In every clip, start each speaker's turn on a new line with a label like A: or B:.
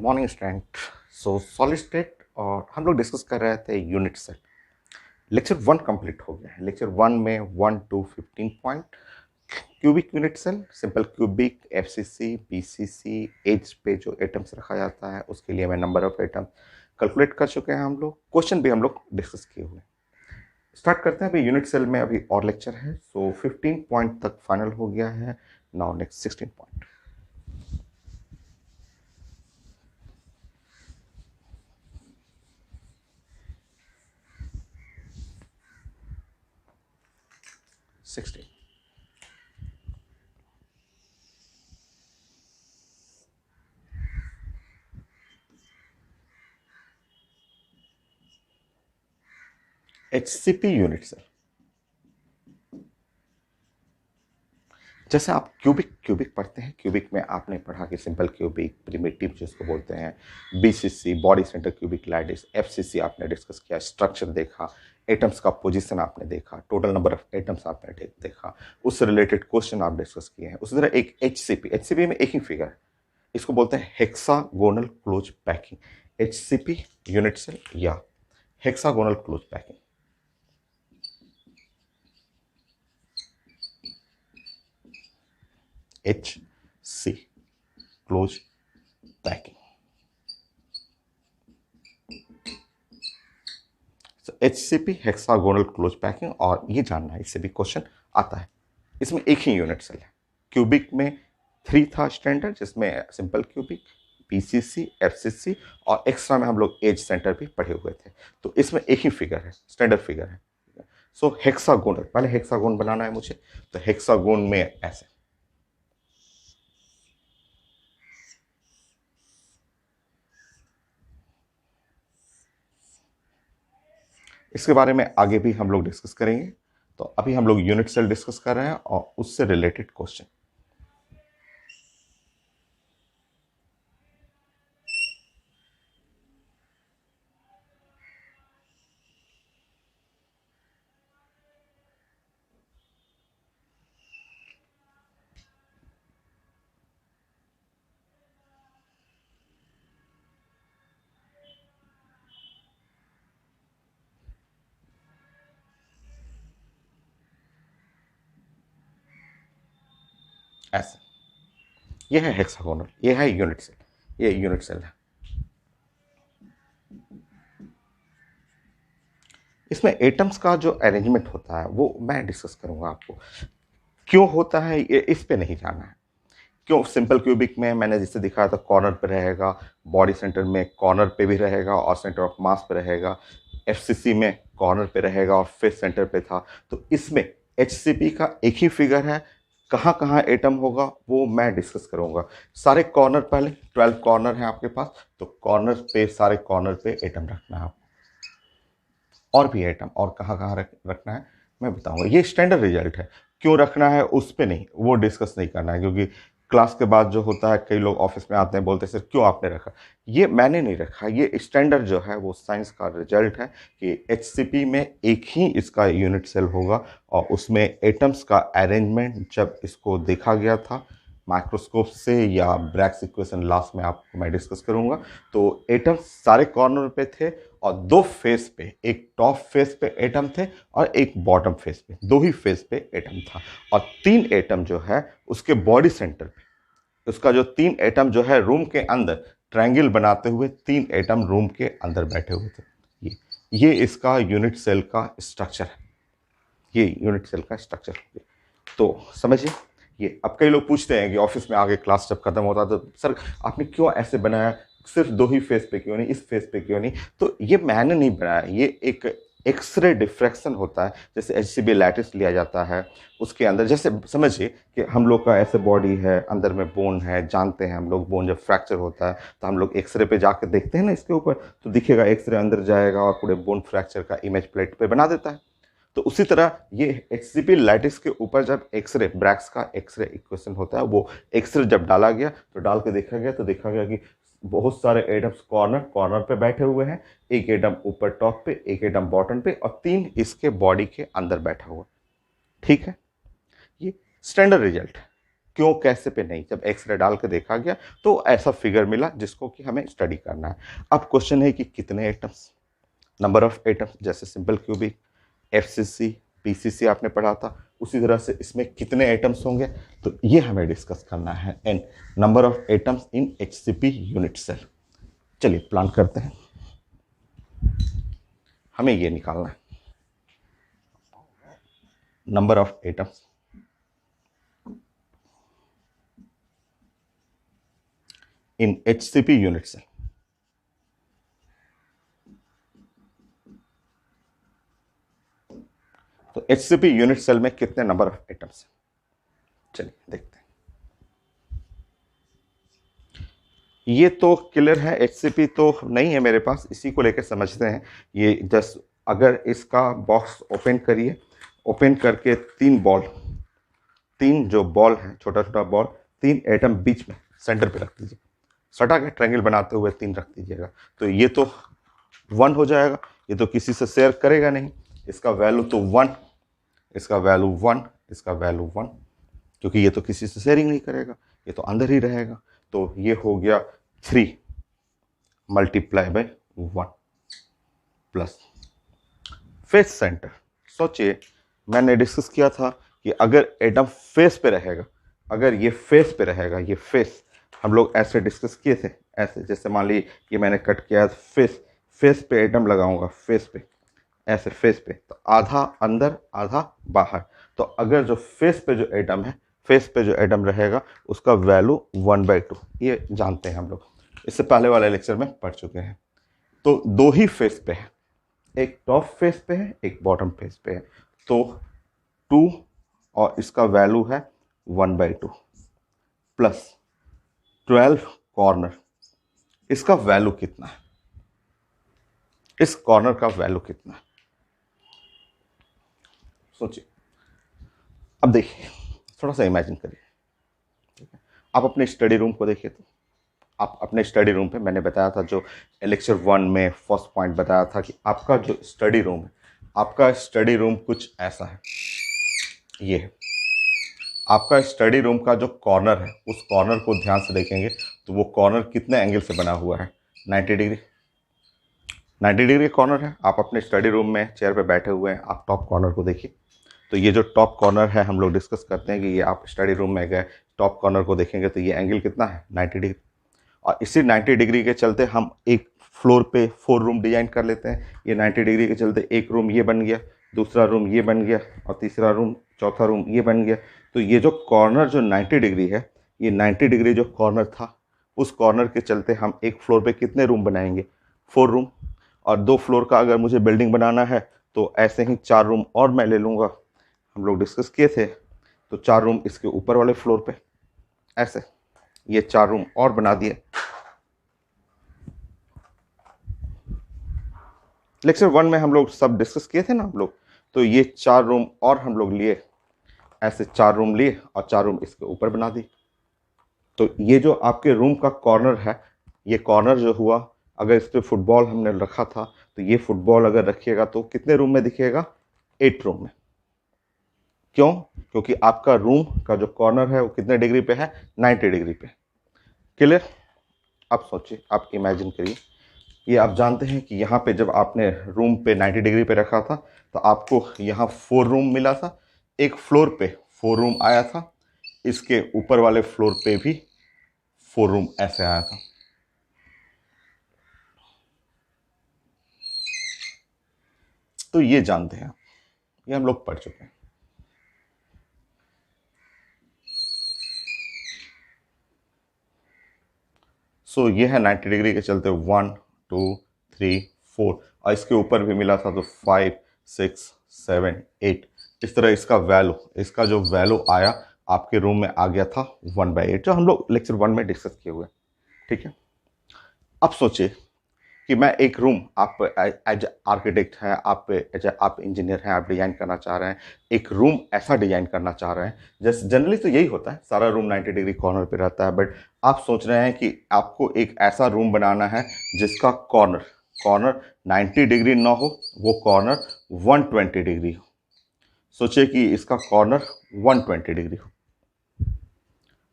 A: Morning student. Solid state और हम लोग डिस्कस कर रहे थे यूनिट सेल। लेक्चर 1 कंप्लीट हो गया है। लेक्चर 1 में 1 to 15 point cubic unit cell, simple cubic, FCC, BCC, as पे जो एटम्स रखा जाता है उसके लिए मैं नंबर ऑफ एटम कैलकुलेट कर चुके हैं। हम लोग क्वेश्चन भी हम लोग डिस्कस किए हुए हैं। स्टार्ट करते हैं। अभी यूनिट सेल में अभी और लेक्चर है। 15 पॉइंट तक फाइनल हो गया है। Now next 16 point. HCP unit cell. जैसे आप क्यूबिक पढ़ते हैं, क्यूबिक में आपने पढ़ा कि सिंपल क्यूबिक, प्रिमिटिव जिसको बोलते हैं, BCC body centre cubic lattice, FCC आपने डिस्कस किया, स्ट्रक्चर देखा, एटम्स का पोजीशन आपने देखा, टोटल नंबर ऑफ एटम्स आपने देखा, उससे रिलेटेड क्वेश्चन आप डिस्कस किए हैं। उसी तरह एक एचसीपी में एक ही फिगर है, इसको बोलते हैं hexagonal close packing. HCP unit cell या hexagonal close packing. HC close packing. HCP hexagonal close packing. और ये जानना है, इससे भी क्वेश्चन आता है। इसमें एक ही यूनिट सेल है। क्यूबिक में 3 था स्टैंडर्ड, जिसमें सिंपल क्यूबिक, पीसीसी, एफसीसी और एक्स्ट्रा में हम लोग एज सेंटर भी पढ़े हुए थे। तो इसमें एक ही फिगर है, स्टैंडर्ड फिगर है। हेक्सागोनल, पहले हेक्सागोन बनाना है मुझे। तो हेक्सागोन में ऐसे, इसके बारे में आगे भी हम लोग डिस्कस करेंगे। तो अभी हम लोग यूनिट सेल डिस्कस कर रहे हैं और उससे रिलेटेड क्वेश्चन। ऐसे, ये है हेक्सागोनल, ये है यूनिट सेल, ये यूनिट सेल है। इसमें एटम्स का जो अरेंजमेंट होता है वो मैं डिस्कस करूंगा आपको। क्यों होता है ये इस पे नहीं जाना है। क्यों सिंपल क्यूबिक में मैंने जिसे दिखाया था कॉर्नर पे रहेगा, बॉडी सेंटर में कॉर्नर पे भी रहेगा और सेंटर ऑफ मास पे रहेगा। एफसीसी में कॉर्नर पे रहेगा और फेस सेंटर पे था। तो इसमें एचसीपी का एक ही फिगर है। कहाँ कहाँ एटम होगा वो मैं डिस्कस करूंगा। सारे कॉर्नर, पहले 12 कॉर्नर है आपके पास, तो कॉर्नर पे, सारे कॉर्नर पे एटम रखना है आपको। और भी आइटम और कहाँ कहाँ रखना है मैं बताऊंगा। ये स्टैंडर्ड रिजल्ट है। क्यों रखना है उस पर नहीं, वो डिस्कस नहीं करना है, क्योंकि क्लास के बाद जो होता है कई लोग ऑफिस में आते हैं, बोलते हैं सर क्यों आपने रखा। ये मैंने नहीं रखा, ये स्टैंडर्ड जो है वो साइंस का रिजल्ट है कि एचसीपी में एक ही इसका यूनिट सेल होगा। और उसमें एटम्स का अरेंजमेंट जब इसको देखा गया था माइक्रोस्कोप से, या ब्रैग्स इक्वेशन लास्ट में आपको मैं डिस्कस करूंगा, तो एटम्स सारे कॉर्नर पे थे और 2 फेस पे, एक टॉप फेस पे एटम थे और एक बॉटम फेस पे, 2 ही फेस पे एटम था। और 3 एटम जो है उसके बॉडी सेंटर पे, उसका जो 3 एटम जो है रूम के अंदर ट्रायंगल बनाते हुए 3 एटम रूम के अंदर बैठे हुए थे। ये इसका यूनिट सेल का स्ट्रक्चर है। ये यूनिट सेल का स्ट्रक्चर है। तो समझिए। ये अब कई लोग पूछते हैं कि ऑफिस में आगे क्लास जब खत्म होता है तो सर आपने क्यों ऐसे बनाया, सिर्फ 2 ही फेस पे क्यों नहीं, इस फेस पे क्यों नहीं। तो ये मैंने नहीं बनाया, ये एक एक्सरे डिफ्रैक्शन होता है। जैसे एचसीबी लैटिस लिया जाता है, उसके अंदर जैसे समझिए कि हम लोग का ऐसे बॉडी है, अंदर में बोन है, जानते हैं हम लोग बोन जब फ्रैक्चर होता है तो हम लोग एक्सरे पे जाकर देखते हैं ना इसके ऊपर, तो दिखेगा एक्सरे अंदर जाएगा और पूरे बोन फ्रैक्चर का इमेज प्लेट पे बना देता है। तो उसी तरह ये एचसीपी लैटिस के ऊपर जब एक्सरे, ब्रैग्स का एक्सरे इक्वेशन होता है, वो एक्सरे जब डाला गया तो डाल के देखा गया, तो देखा गया कि बहुत सारे एटम्स कॉर्नर कॉर्नर पे बैठे हुए हैं, एक एटम ऊपर टॉप पे, एक एटम बॉटम पे और 3 इसके बॉडी के अंदर बैठा हुआ। ठीक है, ये स्टैंडर्ड रिजल्ट है। क्यों कैसे पे नहीं, जब एक्सरे डाल के देखा गया तो ऐसा फिगर मिला जिसको कि हमें स्टडी करना है। अब क्वेश्चन है कि कितने एटम्स, नंबर ऑफ एटम्स, जैसे सिंपल क्यूबिक, एफसीसी, पीसीसी आपने पढ़ा था, उसी तरह से इसमें कितने एटम्स होंगे, तो ये हमें डिस्कस करना है। N number of atoms in HCP unit cell. चलिए प्लान करते हैं, हमें ये निकालना है number of atoms in HCP unit cell. तो एचसीपी यूनिट सेल में कितने नंबर ऑफ एटम्स हैं, चलिए देखते हैं। ये तो क्लियर है, एचसीपी तो नहीं है मेरे पास, इसी को लेकर समझते हैं। ये जस्ट अगर इसका बॉक्स ओपन करिए, ओपन करके तीन जो बॉल है, छोटा छोटा बॉल, 3 एटम बीच में सेंटर पे रख दीजिए, सटा के ट्रायंगल बनाते हुए 3 रख दीजिएगा। तो ये तो 1 हो जाएगा, ये तो किसी से शेयर करेगा नहीं, इसका वैल्यू तो 1, इसका वैल्यू 1, इसका वैल्यू 1, क्योंकि ये तो किसी से शेयरिंग नहीं करेगा, ये तो अंदर ही रहेगा। तो ये हो गया 3 multiply by 1 plus face centre. सोचिए मैंने डिस्कस किया था कि अगर एटम फेस पे रहेगा, अगर ये फेस पे रहेगा, ये फेस हम लोग ऐसे डिस्कस किए थे, ऐसे जैसे मान लीजिए ये मैंने कट किया फेस पे एटम लगाऊंगा, फेस पे, ऐसे फेस पे, तो आधा अंदर आधा बाहर। तो अगर जो फेस पे जो एटम है, फेस पे जो एटम रहेगा उसका वैल्यू 1/2, ये जानते हैं हम लोग, इससे पहले वाले लेक्चर में पढ़ चुके हैं। तो 2 ही फेस पे है, एक टॉप फेस पे है, एक बॉटम फेस पे है। तो 2 और इसका वैल्यू है 1/2 प्लस 12 कॉर्नर, इसका वैल्यू कितना है, इस कॉर्नर का वैल्यू कितना है, सोचिए। अब देखिए, थोड़ा सा इमेजिन करिए, आप अपने स्टडी रूम को देखिए। तो आप अपने स्टडी रूम पे, मैंने बताया था जो लेक्चर 1 में फर्स्ट पॉइंट बताया था कि आपका जो स्टडी रूम है, आपका स्टडी रूम कुछ ऐसा है, ये है आपका स्टडी रूम का जो कॉर्नर है, उस कॉर्नर को ध्यान से देखेंगे तो वो कॉर्नर कितने एंगल से बना हुआ है, 90 डिग्री, 90 डिग्री कॉर्नर है। आप अपने स्टडी रूम में चेयर पे बैठे हुए हैं, आप टॉप कॉर्नर को देखिए। तो ये जो टॉप कॉर्नर है, हम लोग डिस्कस करते हैं कि ये आप स्टडी रूम में गए, टॉप कॉर्नर को देखेंगे तो ये एंगल कितना है, 90 डिग्री। और इसी 90 डिग्री के चलते हम एक फ्लोर पे 4 रूम डिजाइन कर लेते हैं। ये 90 डिग्री के चलते एक रूम ये बन गया, दूसरा रूम ये बन गया, और तीसरा रूम, चौथा रूम ये बन गया। तो ये जो कॉर्नर जो 90 डिग्री है, ये 90 डिग्री जो कॉर्नर था, उस कॉर्नर के चलते हम एक फ्लोर पे कितने रूम बनाएंगे, 4 रूम। और 2 फ्लोर का अगर मुझे बिल्डिंग बनाना है तो ऐसे ही 4 रूम और मैं ले लूँगा, हम लोग डिस्कस किए थे। तो 4 रूम इसके ऊपर वाले फ्लोर पे, ऐसे ये 4 रूम और बना दिए। लेक्चर 1 में हम लोग सब डिस्कस किए थे ना हम लोग। तो ये 4 रूम और हम लोग लिए, ऐसे 4 रूम लिए और 4 रूम इसके ऊपर बना दी। तो ये जो आपके रूम का कॉर्नर है, ये कॉर्नर जो हुआ, अगर इस पर फुटबॉल हमने रखा था तो ये फुटबॉल अगर रखिएगा तो कितने रूम में दिखेगा, 8 रूम में। क्यों? क्योंकि आपका रूम का जो कॉर्नर है वो कितने डिग्री पे है, 90 डिग्री पे। क्लियर? आप सोचिए, आप इमेजिन करिए, ये आप जानते हैं कि यहाँ पे जब आपने रूम पे 90 डिग्री पे रखा था तो आपको यहाँ 4 रूम मिला था, एक फ्लोर पे 4 रूम आया था, इसके ऊपर वाले फ्लोर पे भी 4 रूम ऐसे आया था। तो ये जानते हैं, ये हम लोग पढ़ चुके हैं। सो ये है 90 डिग्री के चलते 1 2 3 4, और इसके ऊपर भी मिला था तो 5 6 7 8। इस तरह इसका जो वैल्यू आया आपके रूम में आ गया था 1/8, जो हम लोग लेक्चर 1 में डिस्कस किए हुए। ठीक है, अब सोचिए कि मैं एक रूम, आप एज आर्किटेक्ट हैं, आप इंजीनियर हैं, आप डिजाइन करना चाह रहे हैं, एक रूम ऐसा डिजाइन करना चाह रहे हैं, जैसे जनरली तो यही होता है, सारा रूम 90 डिग्री कॉर्नर पे रहता है, बट आप सोच रहे हैं कि आपको एक ऐसा रूम बनाना है जिसका कॉर्नर 90 डिग्री ना हो, वो कॉर्नर 120 डिग्री हो। सोचिए कि इसका कॉर्नर 120 डिग्री हो।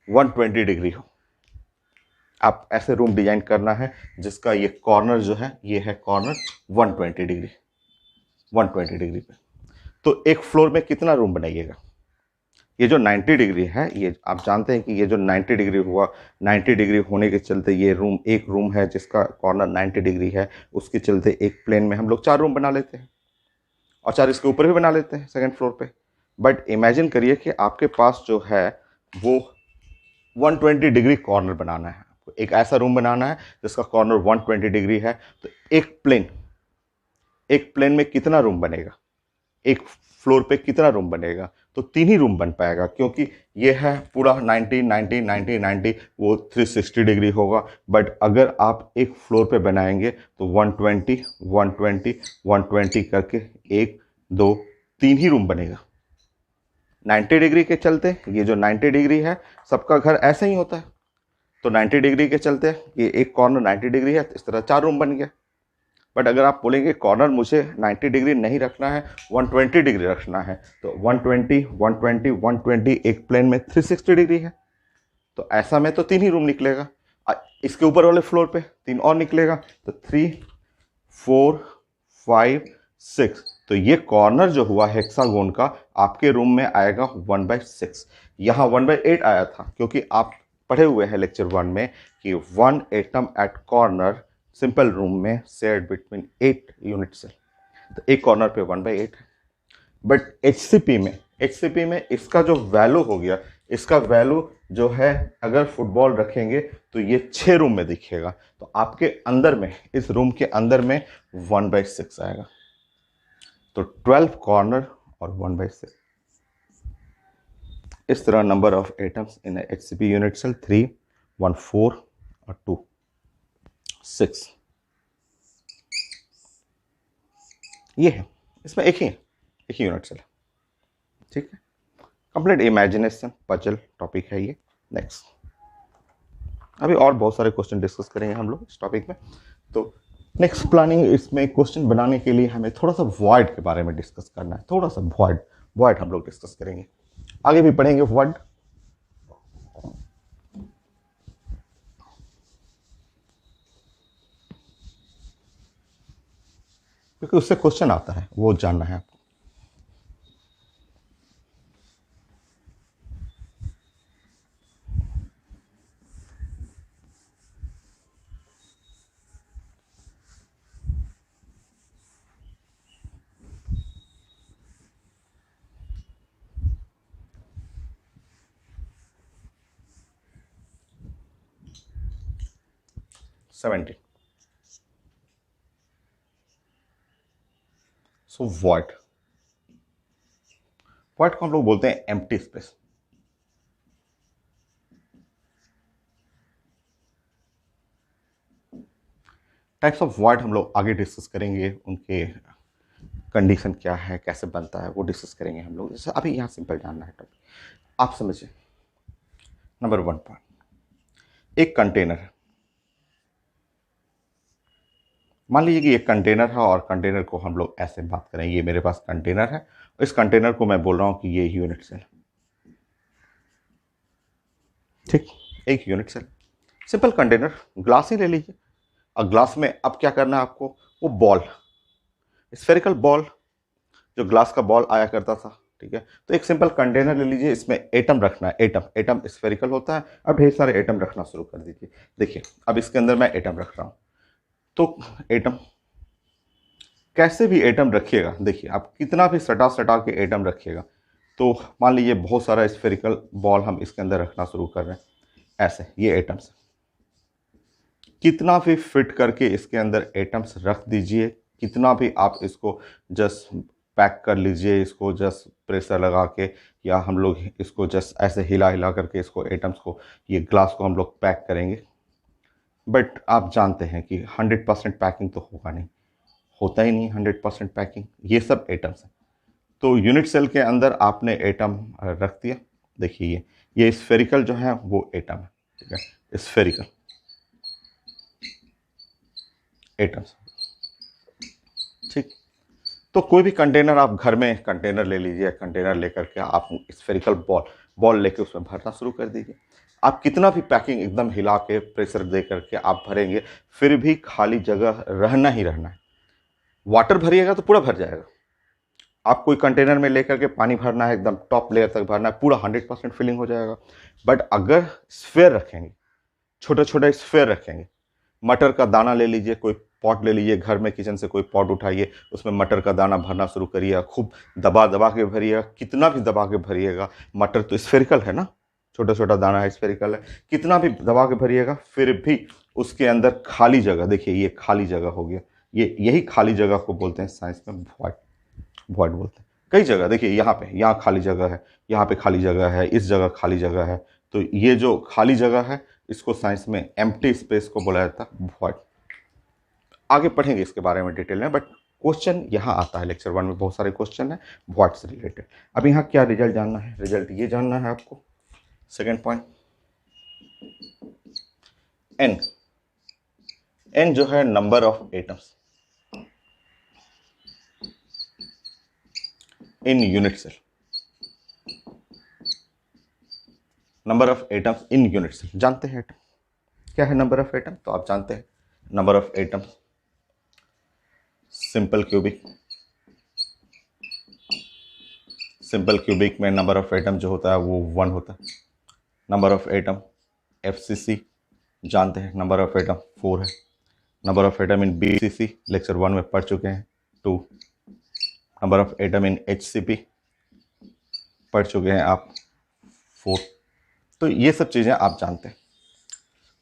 A: 120 डिग्री हो। आप ऐसे रूम डिजाइन करना है जिसका ये कॉर्नर जो है, ये है कॉर्नर 120 डिग्री, 120 डिग्री पे। तो एक फ्लोर में कितना रूम बनाइएगा? ये जो 90 डिग्री है, ये आप जानते हैं कि ये जो 90 डिग्री हुआ, 90 डिग्री होने के चलते ये रूम, एक रूम है जिसका कॉर्नर 90 डिग्री है, उसके चलते एक प्लेन में हम लोग 4 रूम बना लेते हैं और 4 इसके ऊपर भी बना लेते हैं सेकंड फ्लोर पे। बट इमेजिन करिए कि आपके पास जो है वो 120 डिग्री कॉर्नर बनाना है आपको, एक ऐसा रूम बनाना है जिसका कॉर्नर 120 डिग्री है। तो एक प्लेन में कितना रूम बनेगा, एक फ्लोर पे कितना रूम बनेगा? तो 3 ही रूम बन पाएगा, क्योंकि ये है पूरा 90 90 90 90, वो 360 डिग्री होगा। बट अगर आप एक फ्लोर पे बनाएंगे तो 120 120 120 करके 1 2 3 ही रूम बनेगा। 90 डिग्री के चलते ये जो 90 डिग्री है, सबका घर ऐसे ही होता है, तो 90 डिग्री के चलते ये एक कॉर्नर 90 डिग्री है, तो इस तरह 4 रूम बन गया। बट अगर आप बोलेंगे कॉर्नर मुझे 90 डिग्री नहीं रखना है, 120 डिग्री रखना है, तो 120 120 120, एक प्लेन में 360 डिग्री है, तो ऐसा में तो 3 ही रूम निकलेगा। इसके ऊपर वाले फ्लोर पे 3 और निकलेगा, तो 3 4 5 6। तो ये कॉर्नर जो हुआ हेक्सागोन का, आपके रूम में आएगा 1/6। यहाँ 1/8 आया था, क्योंकि आप पढ़े हुए हैं लेक्चर 1 में कि 1 atom at corner simple room में शेयर्ड बिटवीन 8 यूनिट सेल, तो एक कॉर्नर पे 1/8 है। बट एचसीपी में इसका जो वैल्यू हो गया, इसका वैल्यू जो है, अगर फुटबॉल रखेंगे तो ये 6 रूम में दिखेगा, तो आपके अंदर में, इस रूम के अंदर में 1/6 आएगा। तो 12 कॉर्नर और 1/6। इस तरह number of atoms in HCP unit cell 3 1 4 और 2 6। ये है, इसमें एक ही यूनिट सेल है। ठीक है, कंप्लीट इमेजिनेशन पजल टॉपिक है ये। नेक्स्ट, अभी और बहुत सारे क्वेश्चन डिस्कस करेंगे हम लोग इस टॉपिक में। तो नेक्स्ट प्लानिंग, इसमें क्वेश्चन बनाने के लिए हमें थोड़ा सा वॉइड के बारे में डिस्कस करना है, थोड़ा सा वॉइड हम लोग डिस्कस करेंगे, आगे भी पढ़ेंगे वॉइड। क्योंकि उससे क्वेश्चन आता है, वो जानना है आपको। सेवेंटी। सो वॉइड को हम लोग बोलते हैं empty space. Types of void हम लोग आगे डिस्कस करेंगे, उनके कंडीशन क्या है, कैसे बनता है, वो डिस्कस करेंगे हम लोग। जैसे अभी यहाँ सिंपल जानना है टॉपिक, आप समझिए। नंबर 1 पॉइंट, एक कंटेनर है। मान लीजिए कि एक कंटेनर है, और कंटेनर को हम लोग ऐसे बात करें, ये मेरे पास कंटेनर है, और इस कंटेनर को मैं बोल रहा हूँ कि ये यूनिट सेल। ठीक, एक unit cell, simple container, glass ही ले लीजिए। और ग्लास में अब क्या करना है आपको, वो बॉल, स्फेरिकल बॉल, जो ग्लास का बॉल आया करता था, ठीक है। तो एक सिंपल कंटेनर ले लीजिए, इसमें एटम रखना है। एटम स्फेरिकल होता है। अब ढेर सारे एटम रखना शुरू कर दीजिए। देखिए, अब इसके अंदर मैं एटम रख रहा हूँ। तो एटम, कैसे भी एटम रखिएगा, देखिए आप कितना भी सटा सटा के एटम रखिएगा, तो मान लीजिए बहुत सारा स्फेरिकल बॉल हम इसके अंदर रखना शुरू कर रहे हैं, ऐसे ये एटम्स, कितना भी फिट करके इसके अंदर एटम्स रख दीजिए, कितना भी आप इसको जस्ट पैक कर लीजिए, इसको जस्ट प्रेशर लगा के, या हम लोग इसको जस्ट ऐसे हिला हिला करके इसको एटम्स को, ये ग्लास को हम लोग पैक करेंगे। बट आप जानते हैं कि 100% पैकिंग तो होगा नहीं, होता ही नहीं 100% पैकिंग, ये सब एटम्स हैं। तो यूनिट सेल के अंदर आपने एटम रख दिया। देखिए ये स्फेरिकल जो है वो एटम है, ठीक है, स्फेरिकल एटम्स। ठीक, तो कोई भी कंटेनर, आप घर में कंटेनर ले लीजिए, कंटेनर लेकर के आप स्फेरिकल बॉल लेके उसमें भरना शुरू कर दीजिए। आप कितना भी पैकिंग एकदम हिला के प्रेशर दे करके आप भरेंगे, फिर भी खाली जगह रहना ही रहना है। वाटर भरिएगा तो पूरा भर जाएगा। आप कोई कंटेनर में लेकर के पानी भरना है, एकदम टॉप लेयर तक भरना है, पूरा 100% फिलिंग हो जाएगा। बट अगर स्फेयर रखेंगे, छोटे छोटे स्फेयर रखेंगे, मटर का दाना ले लीजिए, कोई पॉट ले लीजिए, घर में किचन से कोई पॉट उठाइए, उसमें मटर का दाना भरना शुरू करिए, खूब दबा दबा के भरिएगा, कितना भी दबा के भरिएगा, मटर तो स्फेरिकल है ना, छोटा छोटा दाना है, स्फेरिकल है, कितना भी दबा के भरिएगा फिर भी उसके अंदर खाली जगह, देखिए ये खाली जगह हो गया, ये यही खाली जगह को बोलते हैं साइंस में वॉइड, वॉइड बोलते हैं। कई जगह देखिए, यहाँ पे, यहाँ खाली जगह है, यहाँ पे खाली जगह है, इस जगह खाली जगह है, तो ये जो खाली जगह है इसको साइंस में एम्प्टी स्पेस को बोला जाता है वॉइड। आगे पढ़ेंगे इसके बारे में डिटेल में, बट क्वेश्चन यहाँ आता है, लेक्चर 1 में बहुत सारे क्वेश्चन है वॉइड से रिलेटेड। अब यहाँ क्या रिजल्ट जानना है, रिजल्ट ये जानना है आपको। सेकेंड पॉइंट, एन, एन जो है number of atoms in unit cell, number of atoms in unit cell. जानते हैं एटम क्या है, नंबर ऑफ एटम तो आप जानते हैं, number of atom simple cubic, simple cubic में नंबर ऑफ एटम जो होता है वो 1 होता है। नंबर ऑफ एटम FCC जानते हैं, नंबर ऑफ एटम 4 है। Number of atom in BCC lecture 1 में पढ़ चुके हैं, 2। Number of atom in HCP पढ़ चुके हैं आप, 4। तो ये सब चीज़ें आप जानते हैं,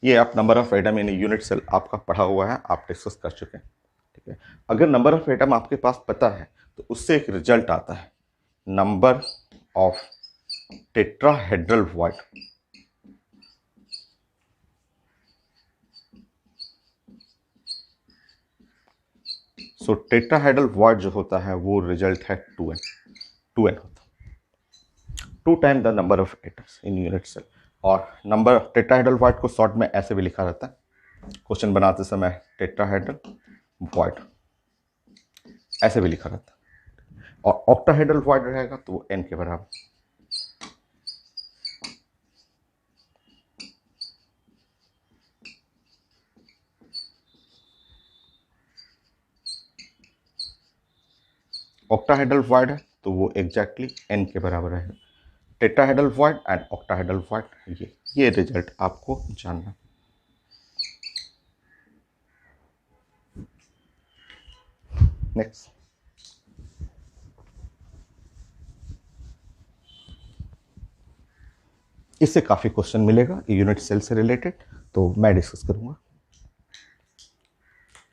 A: ये आप number of atom in unit cell आपका पढ़ा हुआ है, आप डिस्कस कर चुके हैं, ठीक है। अगर नंबर ऑफ एटम आपके पास पता है तो उससे एक रिजल्ट आता है, number of tetrahedral void. So tetrahedral void जो होता है वो रिजल्ट है 2n, 2n होता है, 2 time the number of atoms in unit cell. और नंबर टेट्राहेड्रल वॉइड को शॉर्ट में ऐसे भी लिखा रहता है, क्वेश्चन बनाते समय टेट्राहेड्रल वॉइड ऐसे भी लिखा रहता है, और ऑक्टाहेड्रल वॉइड रहेगा तो वो n के बराबर। ऑक्टाहेड्रल वॉइड है तो वो एग्जैक्टली n के बराबर है। Tetrahedral void and octahedral void, ये रिजल्ट आपको जानना। नेक्स्ट, इससे काफी क्वेश्चन मिलेगा यूनिट सेल से रिलेटेड, तो मैं डिस्कस करूंगा।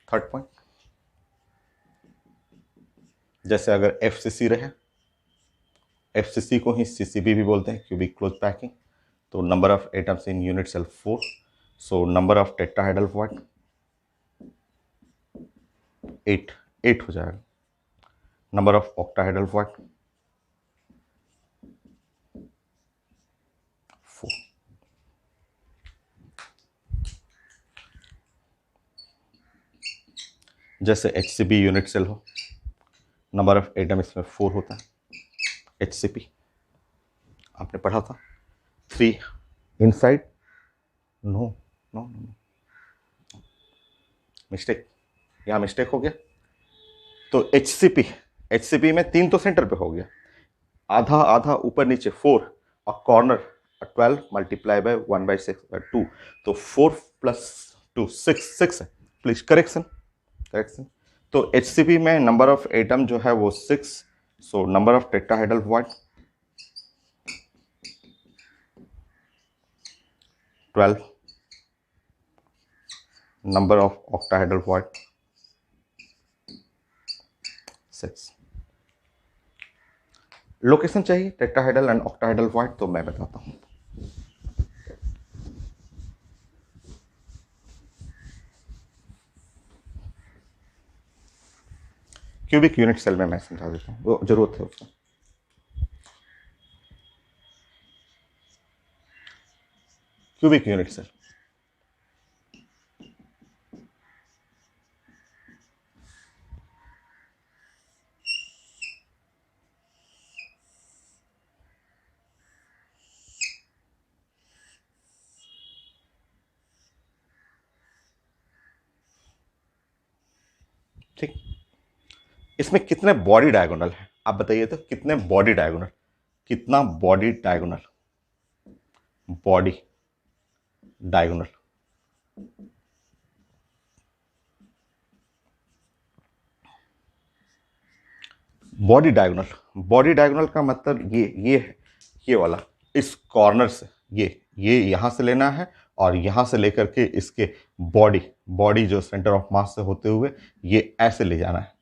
A: थर्ड पॉइंट, जैसे अगर FCC रहे, FCC को ही CCB भी बोलते हैं, क्यूबिक क्लोज पैकिंग, तो number of atoms in unit cell 4, so number of tetrahedral void 8 हो जाएगा। Number of octahedral void 4। जैसे HCB यूनिट सेल हो, नंबर ऑफ एटम इसमें 4 होता है। HCP आपने पढ़ा था, 3 inside, no no no, mistake, यहाँ मिस्टेक हो गया। तो HCP में 3 तो सेंटर पे हो गया, आधा आधा ऊपर नीचे 4, और कॉर्नर 12 मल्टीप्लाई बाय 1/6/2, तो 4 + 2 6 है। प्लीज करेक्शन, तो HCP में नंबर ऑफ एटम जो है वो 6, सो number of tetrahedral void 12, number of octahedral void 6। Location चाहिए टेट्राहेड्रल एंड ऑक्टाहेड्रल वॉइड, तो मैं बताता हूँ। क्यूबिक यूनिट सेल में मैं समझा देता हूँ, वो जरूरत है उसका। क्यूबिक यूनिट सेल, ठीक। इसमें कितने बॉडी डायगोनल है आप बताइए तो, कितने बॉडी डायगोनल, कितना body diagonal, body diagonal. Body diagonal, body diagonal का मतलब ये है, ये वाला, इस कॉर्नर से ये यहां से लेना है और यहां से लेकर के इसके बॉडी, बॉडी जो सेंटर ऑफ मास से होते हुए ये ऐसे ले जाना है,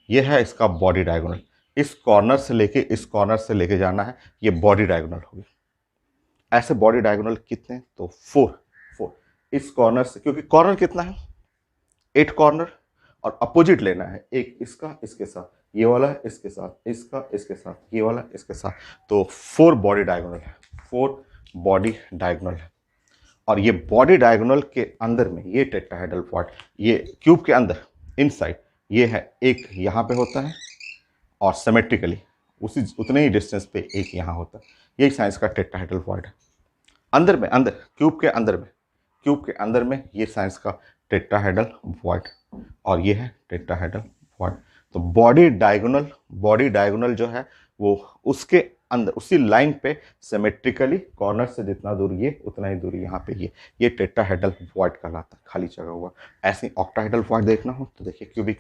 A: ये है इसका बॉडी डायगोनल। इस कॉर्नर से लेके इस कॉर्नर से लेके जाना है, ये बॉडी डायगोनल होगी। ऐसे बॉडी डायगोनल कितने, तो 4 इस कॉर्नर से, क्योंकि कॉर्नर कितना है 8 कॉर्नर, और अपोजिट लेना है, एक इसका इसके साथ, ये वाला इसके साथ, इसका इसके साथ, ये वाला इसके साथ, तो 4 बॉडी डायगोनल है, 4 बॉडी डायगोनल है। और ये बॉडी डायगोनल के अंदर में ये टेट्राहेड्रल क्वाड, ये क्यूब के अंदर इनसाइड ये है, एक यहाँ पे होता है और सिमेट्रिकली उसी उतने ही डिस्टेंस पे एक यहाँ होता है। यही साइंस का टेट्राहेड्रल क्वाड है। अंदर में, अंदर क्यूब के अंदर में, क्यूब के अंदर में ये साइंस का टेट्राहेड्रल क्वाड, और ये है टेट्राहेड्रल क्वाड। तो बॉडी डायगोनल, बॉडी डायगोनल जो है वो उसके अंदर उसी लाइन पे सिमेट्रिकली कॉर्नर से जितना दूर ये उतना ही दूर यहाँ पे ये टेट्राहेड्रल क्वाड कहलाता है, खाली जगह हुआ। ऐसे ही ऑक्टाहेड्रल क्वाड देखना हो तो देखिए क्यूबिक,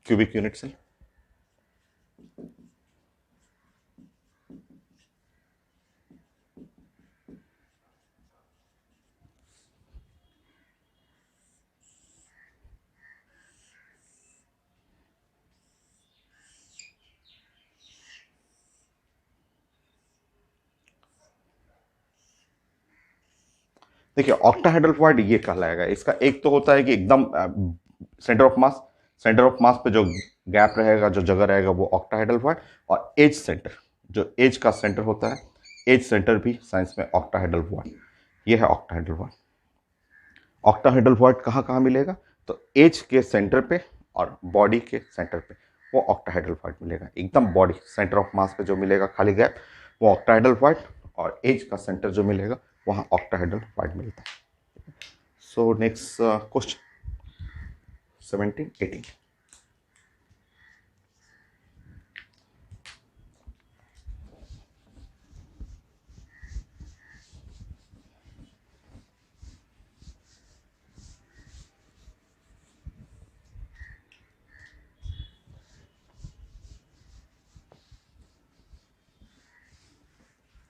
A: क्यूबिक यूनिट सेल। देखिए ऑक्टाहेड्रल क्वाड ये कहलाएगा, इसका एक तो होता है कि एकदम centre of mass, centre of mass पे जो गैप रहेगा, जो जगह रहेगा वो ऑक्टाहेड्रल क्वाड, और एज सेंटर, जो एज का सेंटर होता है, एज सेंटर भी साइंस में ऑक्टाहेड्रल क्वाड, ये है ऑक्टाहेड्रल क्वाड। ऑक्टाहेड्रल क्वाड कहाँ कहाँ मिलेगा, तो एज के सेंटर पे और बॉडी के सेंटर पे वो ऑक्टाहेड्रल क्वाड मिलेगा। एकदम बॉडी सेंटर ऑफ मास पे जो मिलेगा खाली गैप वो ऑक्टाहेड्रल क्वाड, और एज का सेंटर जो मिलेगा वहाँ ऑक्टाहेड्रल क्वाड मिलता है। So next question 17, 18।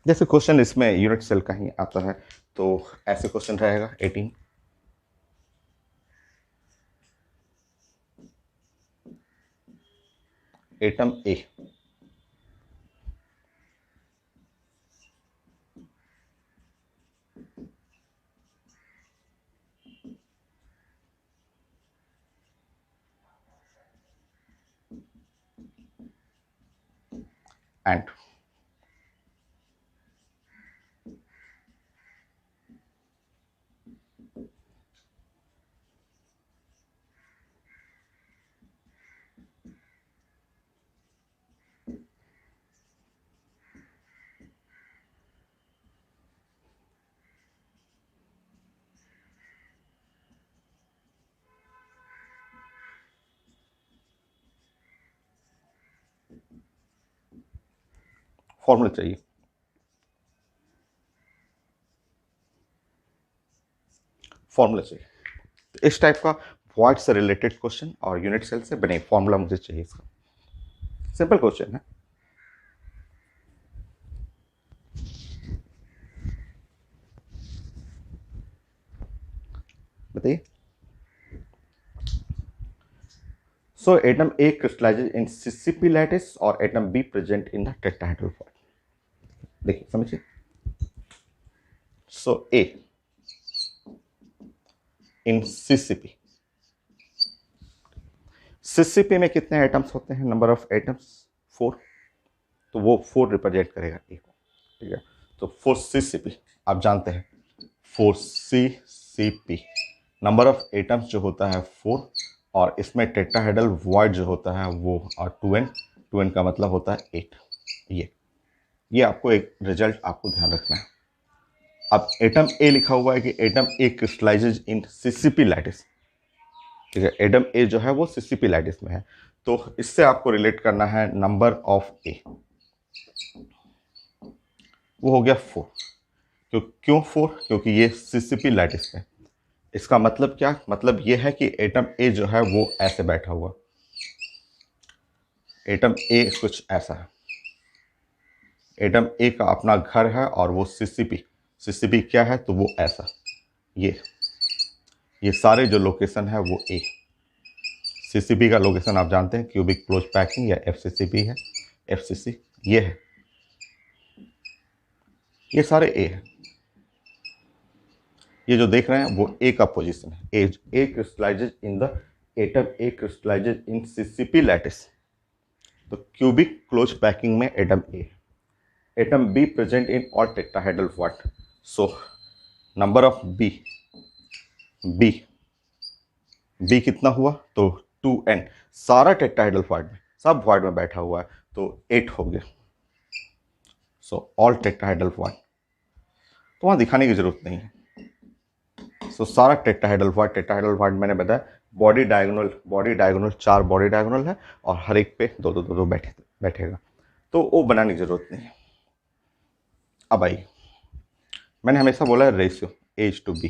A: जैसे क्वेश्चन इसमें यूनिट सेल का ही आता है तो ऐसे क्वेश्चन रहेगा 18। एटम ए, एंड फॉर्मूला चाहिए, फॉर्मूला चाहिए। इस टाइप का वॉइड से रिलेटेड क्वेश्चन और यूनिट सेल से बने फॉर्मूला मुझे चाहिए इसका। सिंपल क्वेश्चन है। बताइए। So atom A crystallizes in CCP lattice और atom B present in the tetrahedral form. देखिए समझिए। सो ए इन सीसीपी, सीसीपी में कितने एटम्स होते हैं, नंबर ऑफ एटम्स 4, तो वो 4 रिप्रेजेंट करेगा ए को। ठीक है, तो 4 सीसीपी आप जानते हैं, 4 सीसीपी नंबर ऑफ एटम्स जो होता है 4, और इसमें टेट्राहेड्रल वॉइड जो होता है वो 2n, 2n का मतलब होता है 8। ये आपको एक रिजल्ट आपको ध्यान रखना है। अब एटम ए लिखा हुआ है कि atom A crystallizes in CCP lattice, ठीक है, एटम ए जो है वो सीसीपी लैटिस में है, तो इससे आपको रिलेट करना है नंबर ऑफ ए, वो हो गया 4। क्यों 4? क्योंकि ये सीसीपी लैटिस में। इसका मतलब क्या? मतलब ये है कि एटम ए जो है वो ऐसे बैठा हुआ, एटम ए कुछ ऐसा है, एटम ए का अपना घर है और वो सीसीपी क्या है? तो वो ऐसा, ये सारे जो लोकेशन है वो ए। सीसीपी का लोकेशन आप जानते हैं, क्यूबिक क्लोज पैकिंग या एफसीसीपी है, एफसीसी ये है, ये सारे ए है। ये जो देख रहे हैं वो ए का पोजीशन है, A crystallizes in the atom A crystallizes in CCP lattice. तो क्यूबिक क्लोज पैकिंग में atom A, atom B present in all tetrahedral what? So number of B B कितना हुआ? तो 2n, सारा टेट्राहेड्रल व्हाट में, सब what में बैठा हुआ है, तो 8 हो गया। सो ऑल टेट्राहेड्रल व्हाट, तो वहाँ दिखाने की जरूरत नहीं है। सो सारा टेट्राहेड्रल व्हाट मैंने बताया, बॉडी डायगोनल 4 बॉडी डायगोनल है और हर एक पे दो बैठेगा, तो वो बनाने की जरूरत नहीं है। अब आइए, मैंने हमेशा बोला है रेशियो A:B,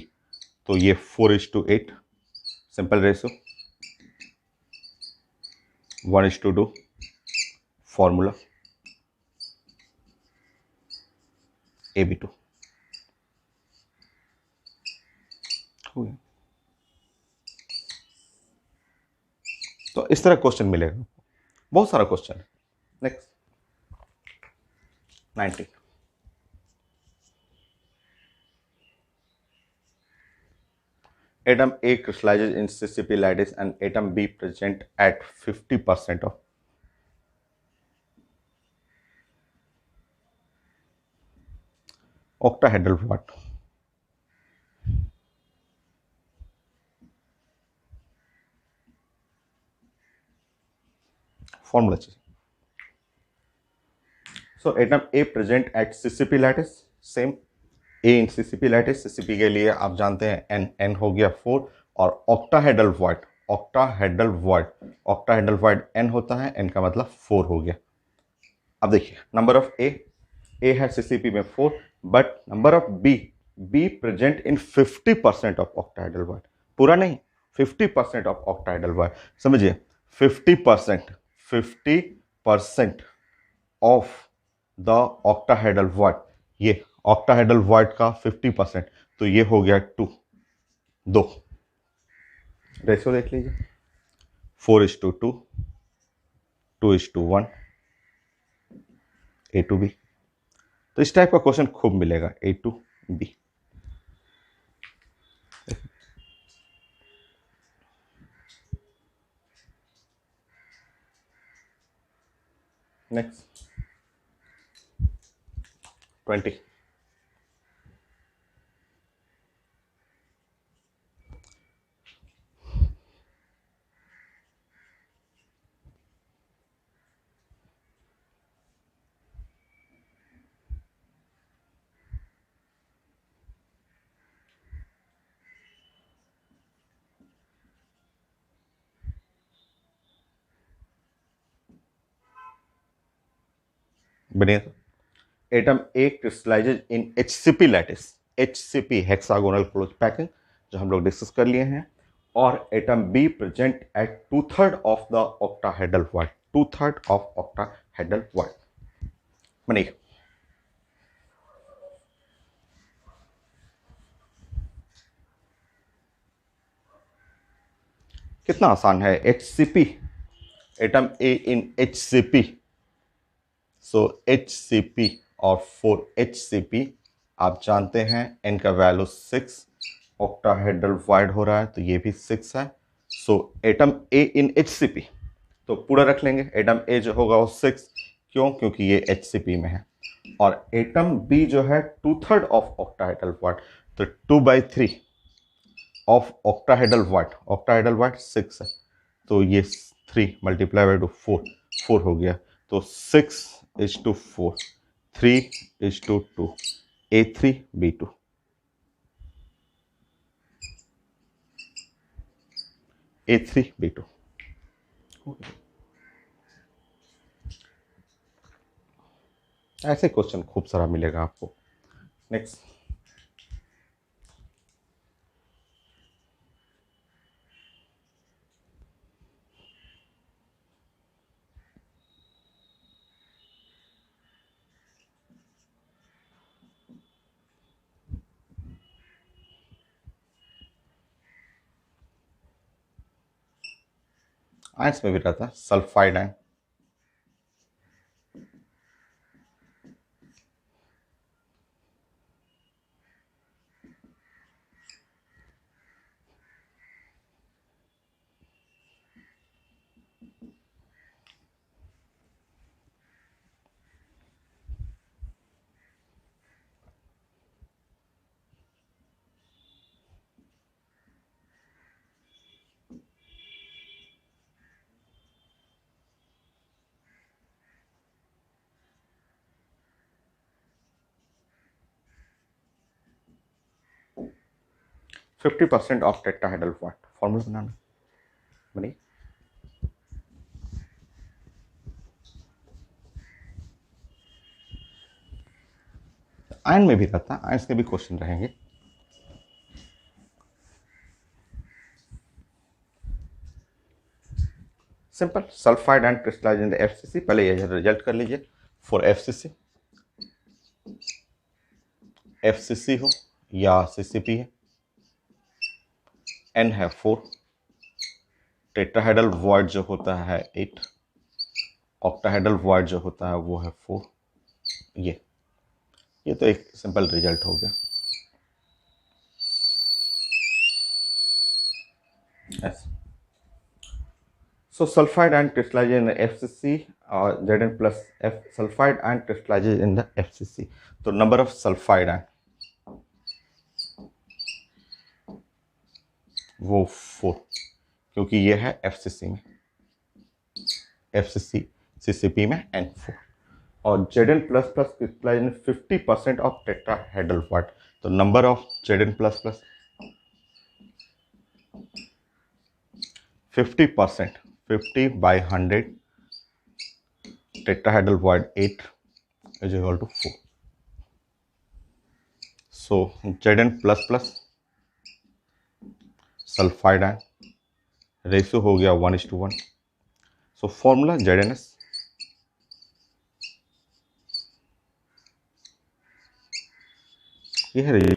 A: तो ये 4:8 सिंपल रेशियो, 1:2 फॉर्मूला AB2 हो गया। तो इस तरह क्वेश्चन मिलेगा, बहुत सारा क्वेश्चन है। Next 19, atom A crystallizes in CCP lattice and atom B present at 50% of octahedral what? Formula चाहिए। So atom A present at CCP lattice, same A in CCP lattice, CCP के लिए आप जानते हैं n हो गया 4, और octahedral void n होता है, n का मतलब 4 हो गया। अब देखिए नंबर ऑफ A है CCP में 4, but number of B present in 50% of octahedral void, पूरा नहीं, 50% ऑफ octahedral void, समझिए 50% ऑफ द octahedral void, ये octahedral void का 50%, तो ये हो गया 2। रेशियो देख लीजिए, 4:2, 2:1, A to B। तो इस टाइप का क्वेश्चन खूब मिलेगा, A to B। नेक्स्ट 20, बनिए। Atom A crystallizes in HCP lattice, HCP hexagonal close packing, जो हम लोग डिस्कस कर लिए हैं, और atom B present at 2/3 of the octahedral void, 2/3 of octahedral void. बनिए, कितना आसान है। HCP, atom A in HCP, so HCP और 4HCP आप जानते हैं, n का वैल्यू 6, ऑक्टाहेड्रल वॉइड हो रहा है तो ये भी 6 है। सो एटम ए इन HCP, तो पूरा रख लेंगे, एटम ए जो होगा वो 6, क्यों? क्योंकि ये HCP में है, और एटम बी जो है 2/3 ऑफ ऑक्टाहेड्रल वॉइड, तो 2/3 ऑफ ऑक्टाहेड्रल वॉइड 6 है, तो ये 3 × 4 हो गया। तो 6:4, 3:2, A3B2, A3B2। ऐसे क्वेश्चन खूब सारा मिलेगा आपको। नेक्स्ट, आयंस में भी रहता है sulphide ion. Fifty percent of tetrahedral quart, formula बनाना बनी। आयन में भी रहता है, आयंस के भी क्वेश्चन रहेंगे। Simple, sulphide and crystallise in the FCC. पहले ये रिजल्ट कर लीजिए फॉर एफसीसी, एफसीसी हो या सीसीपी है, एन है 4, टेट्राहेड्रल वॉइड जो होता है 8, ऑक्टाहेड्रल वॉइड जो होता है वो है 4। ये तो एक सिंपल रिजल्ट हो गया। yes. So sulfide and crystallizes in the FCC, Zn plus F sulfide and crystallizes in the FCC. तो number of sulfide है वो 4, क्योंकि ये है FCC में, FCC CCP में N4, और Zn plus plus crystallizes in 50% of tetrahedral word। तो number of Zn plus plus 50%, 50 by 100, tetrahedral word 8 is equal to 4। So Zn plus plus sulphide ion, ratio हो गया 1:1। सो फॉर्मूला ZnS, ये है ratio.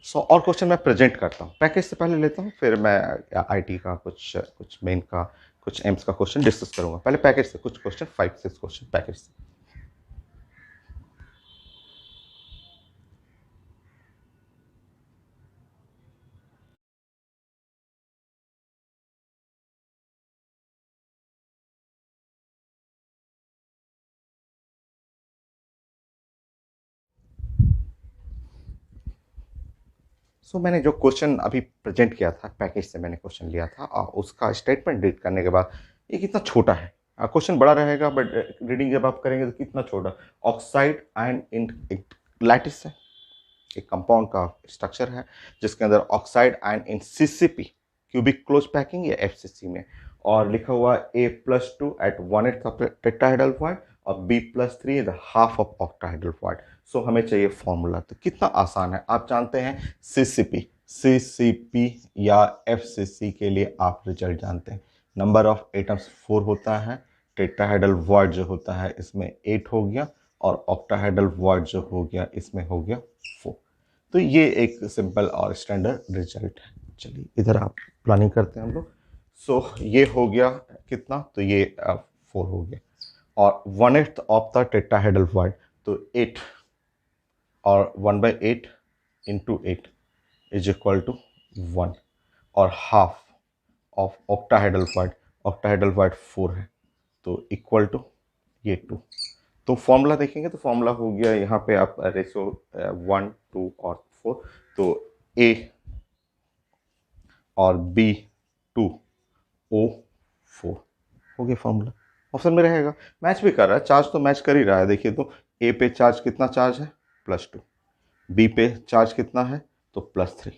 A: सो और question मैं present करता हूँ, package से पहले लेता हूँ, फिर मैं आईटी का कुछ मेन का, कुछ एम्स का क्वेश्चन डिस्कस करूंगा। पहले पैकेज से कुछ क्वेश्चन, 5-6 क्वेश्चन पैकेज से। सो मैंने जो क्वेश्चन अभी प्रेजेंट किया था, पैकेज से मैंने क्वेश्चन लिया था, और उसका स्टेटमेंट रीड करने के बाद ये कितना छोटा है, क्वेश्चन बड़ा रहेगा बट रीडिंग जब आप करेंगे तो कितना छोटा। ऑक्साइड आयन इन लैटिस है, एक कंपाउंड का स्ट्रक्चर है जिसके अंदर ऑक्साइड आयन इन सीसीपी, क्यूबिक क्लोज पैकिंग या एफसीसी में, और लिखा हुआ A+2 eight 1/8 of tetrahedral void और B+3 is half of octahedral void. So हमें चाहिए फॉर्मूला। तो कितना आसान है, आप जानते हैं सीसीपी या एफसीसी के लिए आप रिजल्ट जानते हैं, नंबर ऑफ एटम्स 4 होता है, टेट्राहेड्रल वॉइड जो होता है इसमें 8 हो गया, और ऑक्टाहेड्रल वॉइड जो हो गया इसमें हो गया 4। तो ये एक सिंपल और स्टैंडर्ड रिजल्ट है। चलिए इधर आप प्लानिंग करते हैं हम लोग। सो ये हो गया कितना, तो ये 4 हो गया, और 1/8 ऑफ द टेट्राहेड्रल वॉइड, तो 8, और 1/8 इंटू 8 इज इक्वल टू 1, और half of octahedral void, octahedral void 4 है, तो इक्वल टू ये 2। तो फॉर्मूला देखेंगे तो फॉर्मूला हो गया यहाँ पे आप रेशो 1, 2 और 4। तो ए और B2O4 हो गया फॉर्मूला। ऑप्शन में रहेगा, मैच भी कर रहा है, चार्ज तो मैच कर ही रहा है। देखिए तो ए पे चार्ज कितना चार्ज है, +2, बी पे चार्ज कितना है तो +3,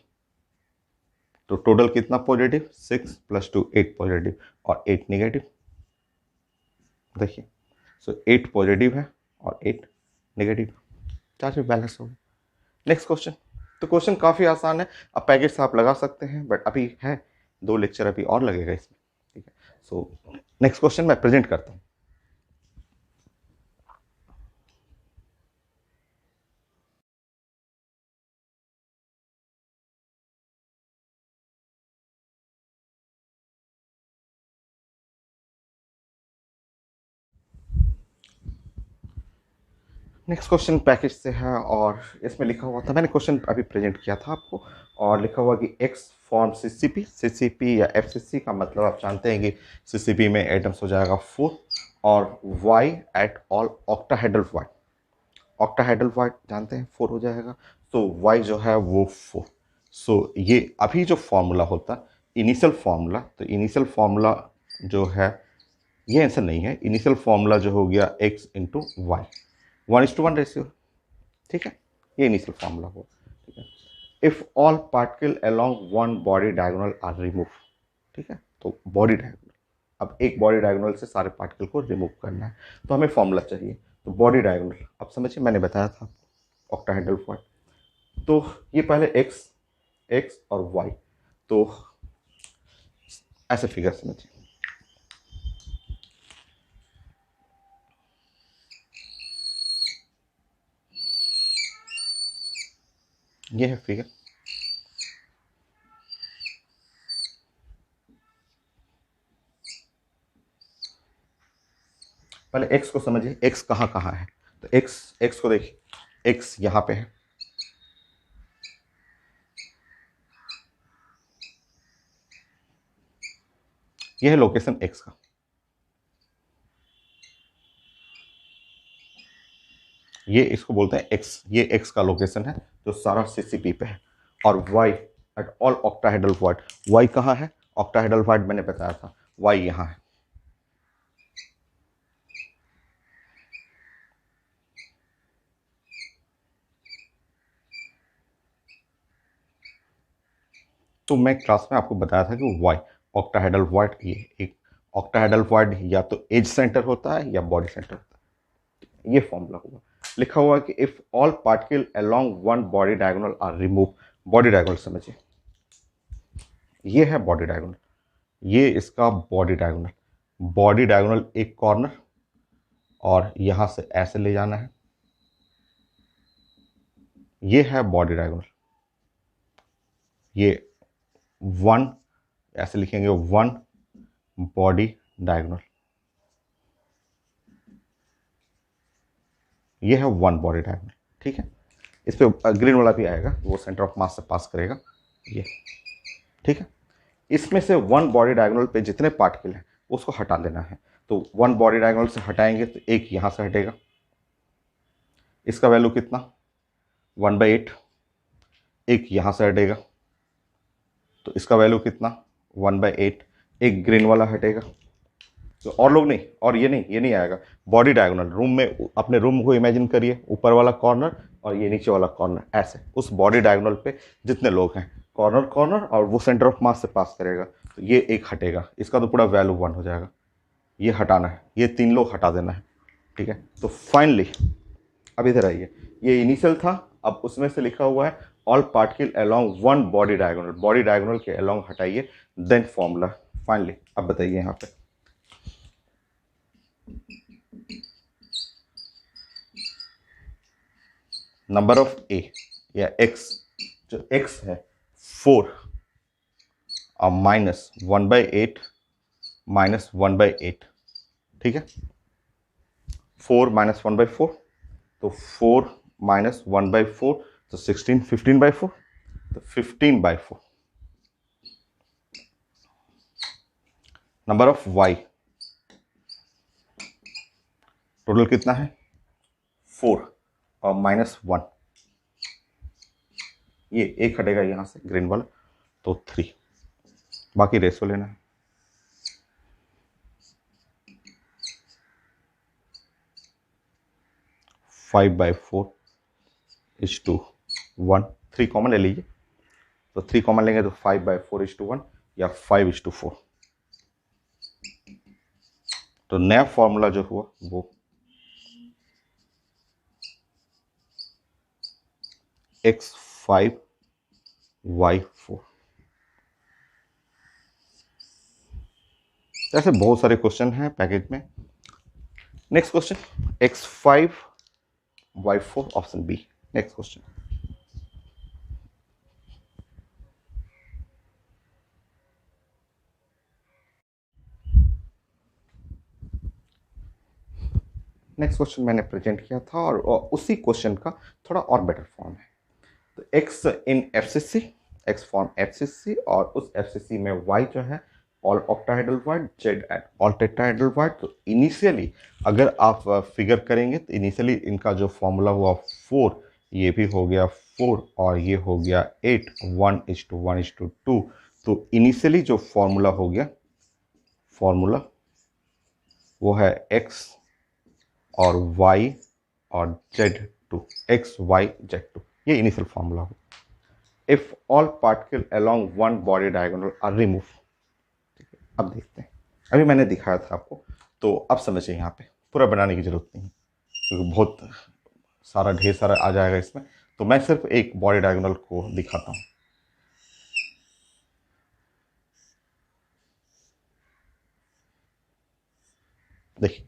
A: तो टोटल कितना पॉजिटिव, 6 + 2 8 पॉजिटिव और 8 नेगेटिव। देखिए सो 8 पॉजिटिव है और 8 नेगेटिव, चार्ज भी बैलेंस हो गया। Next question. तो क्वेश्चन काफ़ी आसान है, अब पैकेज से आप लगा सकते हैं, बट अभी है 2 लेक्चर अभी और लगेगा इसमें, ठीक है। सो नेक्स्ट क्वेश्चन मैं प्रेजेंट करता हूँ। नेक्स्ट क्वेश्चन पैकेज से है और इसमें लिखा हुआ था, मैंने क्वेश्चन अभी प्रेजेंट किया था आपको, और लिखा हुआ कि एक्स फॉर्म सीसीपी या एफसीसी का मतलब आप जानते हैं कि सीसीपी में एटम्स हो जाएगा 4 और Y at all octahedral Y, octahedral Y जानते हैं 4 हो जाएगा, तो वाई जो है वो 4। सो ये अभी जो फॉर्मूला होता इनिशियल फॉर्मूला, तो इनिशियल फॉर्मूला जो है ये आंसर नहीं है, इनिशियल फॉर्मूला जो हो गया x इंटू वाई, 1:1 रेशियो, ठीक है, ये इनिशियल फॉर्मूला हो, ठीक है। If all particle along one body diagonal are remove, ठीक है, तो बॉडी डायगोनल, अब एक बॉडी डायगोनल से सारे पार्टिकल को रिमूव करना है, तो हमें फॉर्मूला चाहिए, तो बॉडी डायगोनल अब समझिए, मैंने बताया था ऑक्टाहेड्रल फॉर्म, तो ये पहले एक्स और वाई, तो ऐसे फिगर समझिए, ये है फिगर, पहले एक्स को समझिए, एक्स कहाँ कहाँ है, तो एक्स को देखिए, एक्स यहाँ पे है, ये है लोकेशन एक्स का, ये इसको बोलते हैं एक्स, ये एक्स का लोकेशन है जो सारा सीसीपी पे है, और Y at all octahedral void, Y कहाँ है, ऑक्टाहेड्रल वाइड मैंने बताया था, वाई यहाँ है, तो मैं क्लास में आपको बताया था कि वाई ऑक्टाहेड्रल वाइड, ये एक ऑक्टाहेड्रल वाइड या तो एज सेंटर होता है या बॉडी सेंटर होता है, ये फॉर्मूला हुआ। लिखा हुआ कि if all particle along one body diagonal are remove, body diagonal समझिए, ये है बॉडी डायगोनल, ये इसका बॉडी डायगोनल, बॉडी डायगोनल एक कॉर्नर और यहां से ऐसे ले जाना है, ये है बॉडी डायगोनल, ये 1 ऐसे लिखेंगे 1 बॉडी डायगोनल, ये है 1 बॉडी डायगोनल, ठीक है। इस पे ग्रीन वाला भी आएगा, वो सेंटर ऑफ मास से पास करेगा, ये, ठीक है। इसमें से 1 बॉडी डायगोनल पे जितने पार्टिकल हैं उसको हटा देना है, तो 1 बॉडी डायगोनल से हटाएंगे तो एक यहां से हटेगा, इसका वैल्यू कितना 1/8, एक यहां से हटेगा तो इसका वैल्यू कितना 1/8, एक ग्रीन वाला हटेगा, तो और लोग नहीं, और ये नहीं आएगा, बॉडी डायगोनल रूम में, अपने रूम को इमेजिन करिए, ऊपर वाला कॉर्नर और ये नीचे वाला कॉर्नर, ऐसे उस बॉडी डायगोनल पे जितने लोग हैं कॉर्नर कॉर्नर और वो सेंटर ऑफ मास से पास करेगा, तो ये एक हटेगा, इसका तो पूरा वैल्यू 1 हो जाएगा, ये हटाना है, ये 3 लोग हटा देना है, ठीक है। तो फाइनली अब इधर आइए, ये इनिशियल था, अब उसमें से लिखा हुआ है all particle along one body diagonal, body diagonal के अलोंग हटाइए, देन फॉर्मूला। फाइनली अब बताइए यहाँ पे नंबर ऑफ ए या एक्स, जो एक्स है 4 और -1/8 -1/8, ठीक है, 4 -1/4, तो 4 -1/4 तो 16, 15/4, तो 15/4, नंबर ऑफ वाई टोटल कितना है 4 और -1, ये एक हटेगा यहाँ से ग्रीन वाला, तो 3, बाकी रेशो लेना है। Five by four is to one, three common ले लीजिए, तो थ्री कॉमन लेंगे तो five by four is to one या फाइव इज टू फोर। तो नया फॉर्मूला जो हुआ वो एक्स फाइव वाई फोर। ऐसे बहुत सारे क्वेश्चन हैं पैकेज में। Next question X five Y four, option B. Next question, next question मैंने प्रेजेंट किया था और उसी क्वेश्चन का थोड़ा और बेटर फॉर्म है। तो एक्स इन एफसीसी, एक्स फॉर्म एफसीसी, और उस एफसीसी में वाई जो है all octahedral wide, Z at all tetrahedral void. तो इनिशियली अगर आप फिगर करेंगे तो इनिशियली इनका जो फॉर्मूला हुआ फोर, ये भी हो गया फोर और ये हो गया eight, one is to one is to two. तो इनिशियली जो फॉर्मूला हो गया, फॉर्मूला वो है एक्स और y और z2, x y z2, ये इनिशियल फॉर्मूला हो। If all particle along one body diagonal are remove. ठीक है, अब देखते हैं। अभी मैंने दिखाया था आपको, तो अब समझिए, यहाँ पे पूरा बनाने की जरूरत नहीं है क्योंकि बहुत सारा ढेर सारा आ जाएगा इसमें। तो मैं सिर्फ एक बॉडी डायगोनल को दिखाता हूँ। देखिए,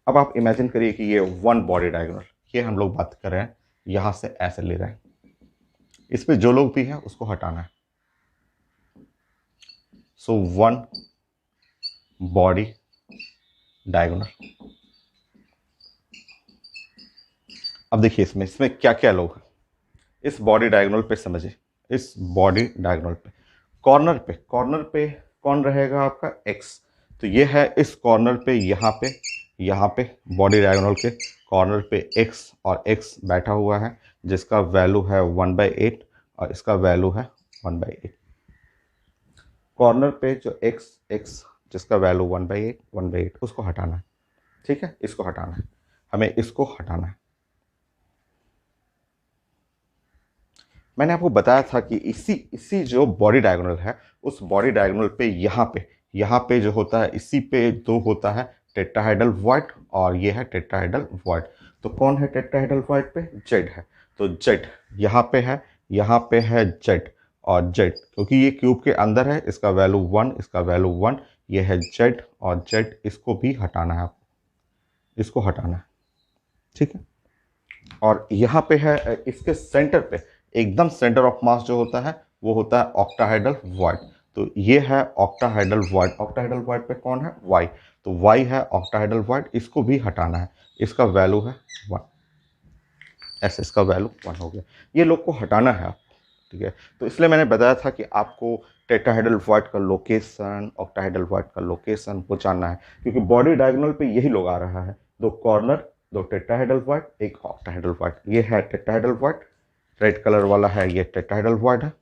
A: अब आप इमेजिन करिए कि ये वन बॉडी डायगोनल, ये हम लोग बात कर रहे हैं, यहाँ से ऐसे ले रहे हैं, इस पे जो लोग भी हैं उसको हटाना है। So one body diagonal. अब देखिए इसमें क्या क्या लोग हैं इस बॉडी डायगोनल पे, समझिए इस बॉडी डायगोनल पे कॉर्नर पे कौन रहेगा आपका एक्स। तो ये है इस कॉर्नर पे, यहाँ पे बॉडी डायगोनल के कॉर्नर पे एक्स, और एक्स बैठा हुआ है जिसका वैल्यू है 1/8 और इसका वैल्यू है 1/8। कॉर्नर पे जो एक्स जिसका वैल्यू 1/8 उसको हटाना है। ठीक है, इसको हटाना है, हमें इसको हटाना है। मैंने आपको बताया था कि इसी इसी जो बॉडी डायगोनल है, उस बॉडी डायगोनल पे यहाँ पे जो होता है, इसी पे दो होता है टेट्राहेड्रल वॉइड, और ये है टेट्राहेड्रल वॉइड। तो कौन है टेट्राहेड्रल वॉइड पे? जेड है। तो जेड यहाँ पे है जेड, और जेड क्योंकि ये क्यूब के अंदर है, इसका वैल्यू 1, इसका वैल्यू 1, ये है जेड और जेड। इसको भी हटाना है आपको, इसको हटाना है। ठीक है, और यहाँ पे है इसके सेंटर पे, एकदम सेंटर ऑफ मास जो होता है वो होता है ऑक्टाहेड्रल वॉइड। तो ये है ऑक्टाहेड्रल वॉइड। ऑक्टाहेड्रल वॉइड पे कौन है? वाई। तो वाई है ऑक्टाहेड्रल वॉइड, इसको भी हटाना है। इसका वैल्यू है 1, ऐसे इसका वैल्यू 1 हो गया। ये लोग को हटाना है आपको। ठीक है, तो इसलिए मैंने बताया था कि आपको टेट्राहेड्रल वॉइड का लोकेशन, ऑक्टाहेड्रल वॉइड का लोकेशन वो जानना है, क्योंकि बॉडी डायगोनल पे यही लोग आ रहा है, दो कॉर्नर, दो टेट्राहेड्रल वॉइड, एक ऑक्टाहेड्रल वॉइड। ये है टेट्राहेड्रल वॉइड, रेड कलर वाला है ये टेट्राहेड्रल वॉइड है,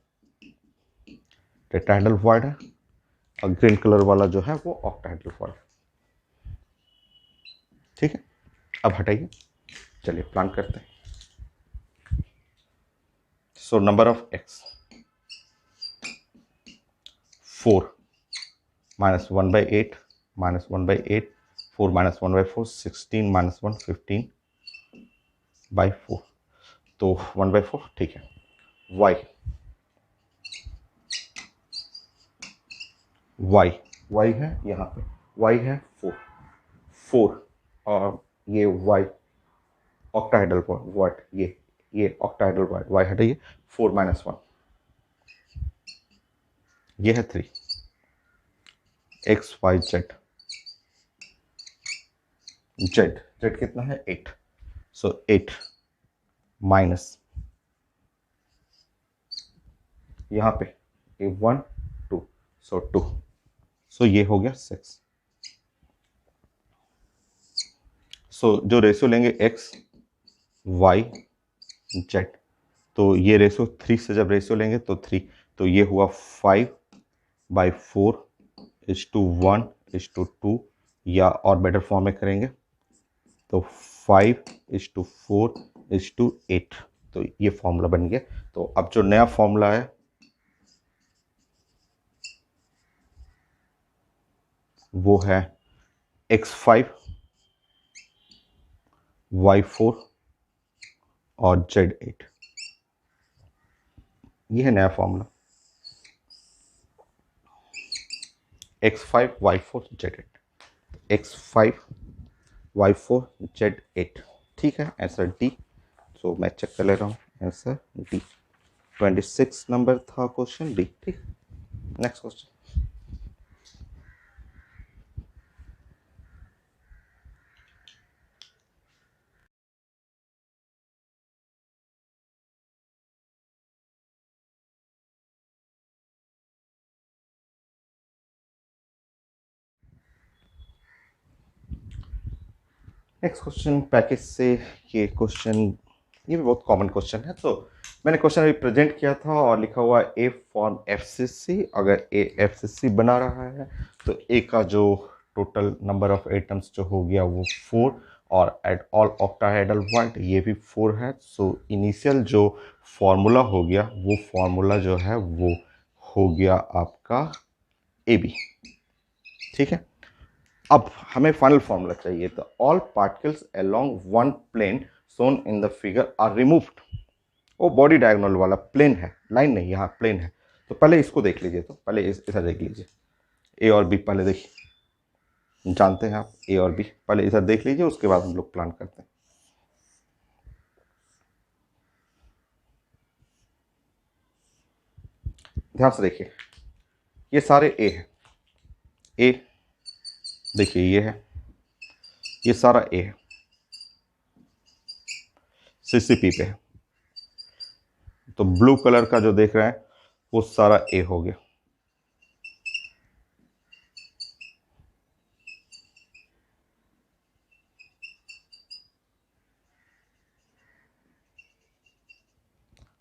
A: टेट्राहेड्रल वॉइड है, और ग्रीन कलर वाला जो है वो ऑक्टाहेड्रल वॉइड। ठीक है, अब हटाइए, चलिए प्लान करते हैं। सो number of x 4 minus 1/8 minus 1/8, 4 minus 1/4, 16 minus 1, 15/4। तो 1/4 ठीक है। y y है यहाँ पे, y है 4 और ये y ऑक्टाहेड्रल वॉइड, ये ऑक्टाहेड्रल वॉइड, y हटाइए, 4 minus 1, ये है 3, x y z, z कितना है? 8। सो 8 माइनस यहाँ पे 1 2, सो 2, सो ये हो गया 6। सो जो रेशियो लेंगे x y z, तो ये रेशियो 3 से जब रेशियो लेंगे तो 3, तो ये हुआ 5 बाई 4:1:2, या और बेटर फॉर्म में करेंगे तो 5:4:8। तो ये फॉर्मूला बन गया। तो अब जो नया फॉर्मूला है वो है x5, y4 और z8। ये है नया formula, x5 y4 z8, x5 y4 z8। ठीक है, आंसर डी। तो मैं चेक कर ले रहा हूँ, आंसर डी। 26 नंबर था क्वेश्चन डी। ठीक, next question. Next question package से, ये क्वेश्चन ये भी बहुत कॉमन क्वेश्चन है। तो मैंने क्वेश्चन अभी प्रेजेंट किया था और लिखा हुआ ए फॉर्म एफसीसी। अगर ए एफसीसी बना रहा है तो ए का जो टोटल नंबर ऑफ एटम्स जो हो गया वो 4, और एट ऑल ऑक्टाहेड्रल बॉन्ड ये भी 4 है। सो इनिशियल जो फॉर्मूला हो गया वो फॉर्मूला जो है वो हो गया आपका ए बी। ठीक है, अब हमें फाइनल फॉर्मूला चाहिए। तो all particles along one plane shown in the figure are removed. वो बॉडी डायगोनल वाला प्लेन है, लाइन नहीं, यहाँ प्लेन है। तो पहले इसको देख लीजिए, तो पहले इधर देख लीजिए, ए और बी पहले देखिए, जानते हैं आप ए और बी, पहले इधर देख लीजिए, उसके बाद हम लोग प्लान करते हैं। ध्यान से देखिए, ये सारे ए हैं, ए देखिए ये है, ये सारा ए है, सीसीपी पे है। तो ब्लू कलर का जो देख रहे हैं वो सारा ए हो गया।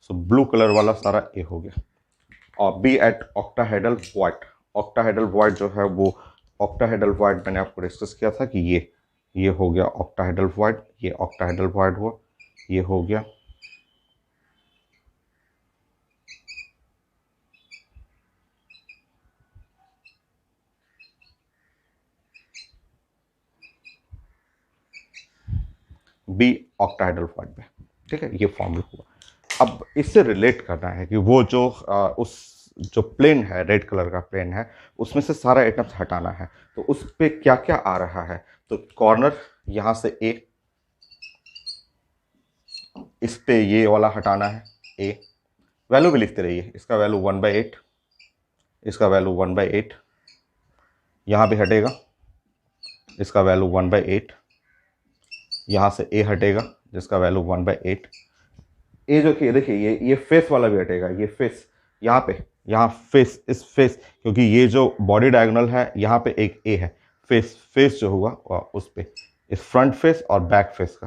A: सो ब्लू कलर वाला सारा ए हो गया। और B at octahedral void, octahedral void जो है वो ऑक्टाहेड्रल वॉइड मैंने आपको डिस्कस किया था कि ये हो गया ऑक्टाहेड्रल वॉइड, ये ऑक्टाहेड्रल वॉइड हुआ, ये हो गया। बी ऑक्टाहेड्रल वॉइड में। ठीक है, ये फॉर्मूला हुआ। अब इससे रिलेट करना है कि वो जो उस जो प्लेन है, रेड कलर का प्लेन है, उसमें से सारा एटम्स हटाना है। तो उस पे क्या क्या आ रहा है? तो कॉर्नर यहाँ से ए, इस पे ये वाला हटाना है ए। वैल्यू भी लिखते रहिए, इसका वैल्यू 1/8, इसका वैल्यू 1/8, यहाँ भी हटेगा, इसका वैल्यू 1/8, यहाँ से ए हटेगा जिसका वैल्यू 1/8। ए जो कि देखिए ये फेस वाला भी हटेगा, ये फेस यहाँ पे, यहाँ फेस, इस फेस, क्योंकि ये जो बॉडी डायगोनल है यहाँ पे एक ए है, फेस फेस जो होगा उस पे, इस फ्रंट फेस और बैक फेस का।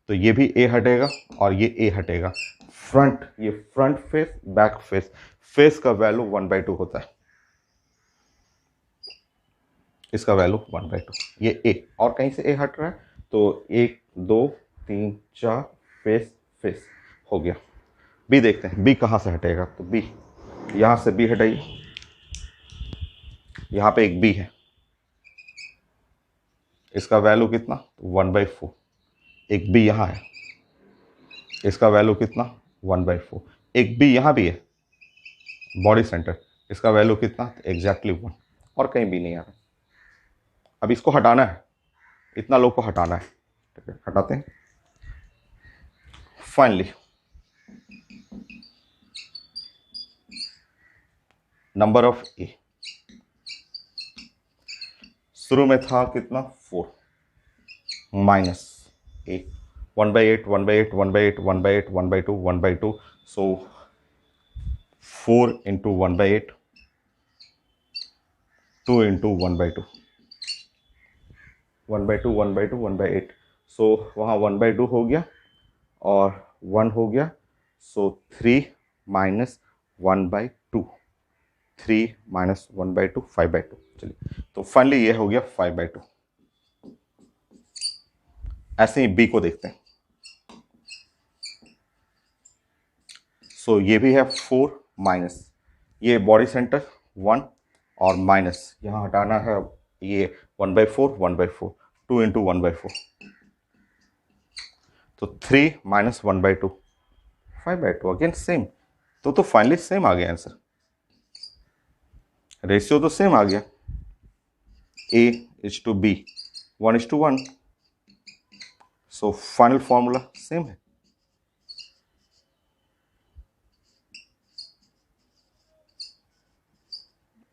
A: तो ये भी ए हटेगा और ये ए हटेगा। फ्रंट, ये front face, back face, face का वैल्यू 1/2 होता है, इसका वैल्यू 1/2। ये ए, और कहीं से ए हट रहा है तो 1 2 3 4 फेस फेस हो गया। बी देखते हैं, बी कहाँ से हटेगा। तो बी, यहाँ से बी हटाइए, यहाँ पे एक बी है, इसका वैल्यू कितना? 1/4। एक बी यहाँ है, इसका वैल्यू कितना? 1/4। एक बी यहाँ भी है, बॉडी सेंटर, इसका वैल्यू कितना? एग्जैक्टली 1। और कहीं भी नहीं आ रहा। अब इसको हटाना है, इतना लोग को हटाना है। ठीक है, हटाते हैं। फाइनली नंबर ऑफ ए, शुरू में था कितना? 4 माइनस ए, 1/8 1/8 1/8 1/8 1/2 1/2। सो 4 इंटू 1/8, 2 इंटू 1/2, 1/2 1/2 1/8। सो वहाँ 1/2 हो गया और 1 हो गया। सो 3 माइनस 1/2, 3 माइनस 1/2 5/2। चलिए, तो फाइनली ये हो गया 5/2। ऐसे ही बी को देखते हैं। सो ये भी है 4 माइनस, ये बॉडी सेंटर 1 और माइनस यहाँ हटाना है, ये 1/4 1/4, 2 इंटू 1/4, तो 3 माइनस 1/2 5/2, अगेन सेम। तो फाइनली सेम आ गया आंसर, रेशियो तो सेम आ गया, A is to B 1:1, so final formula same है।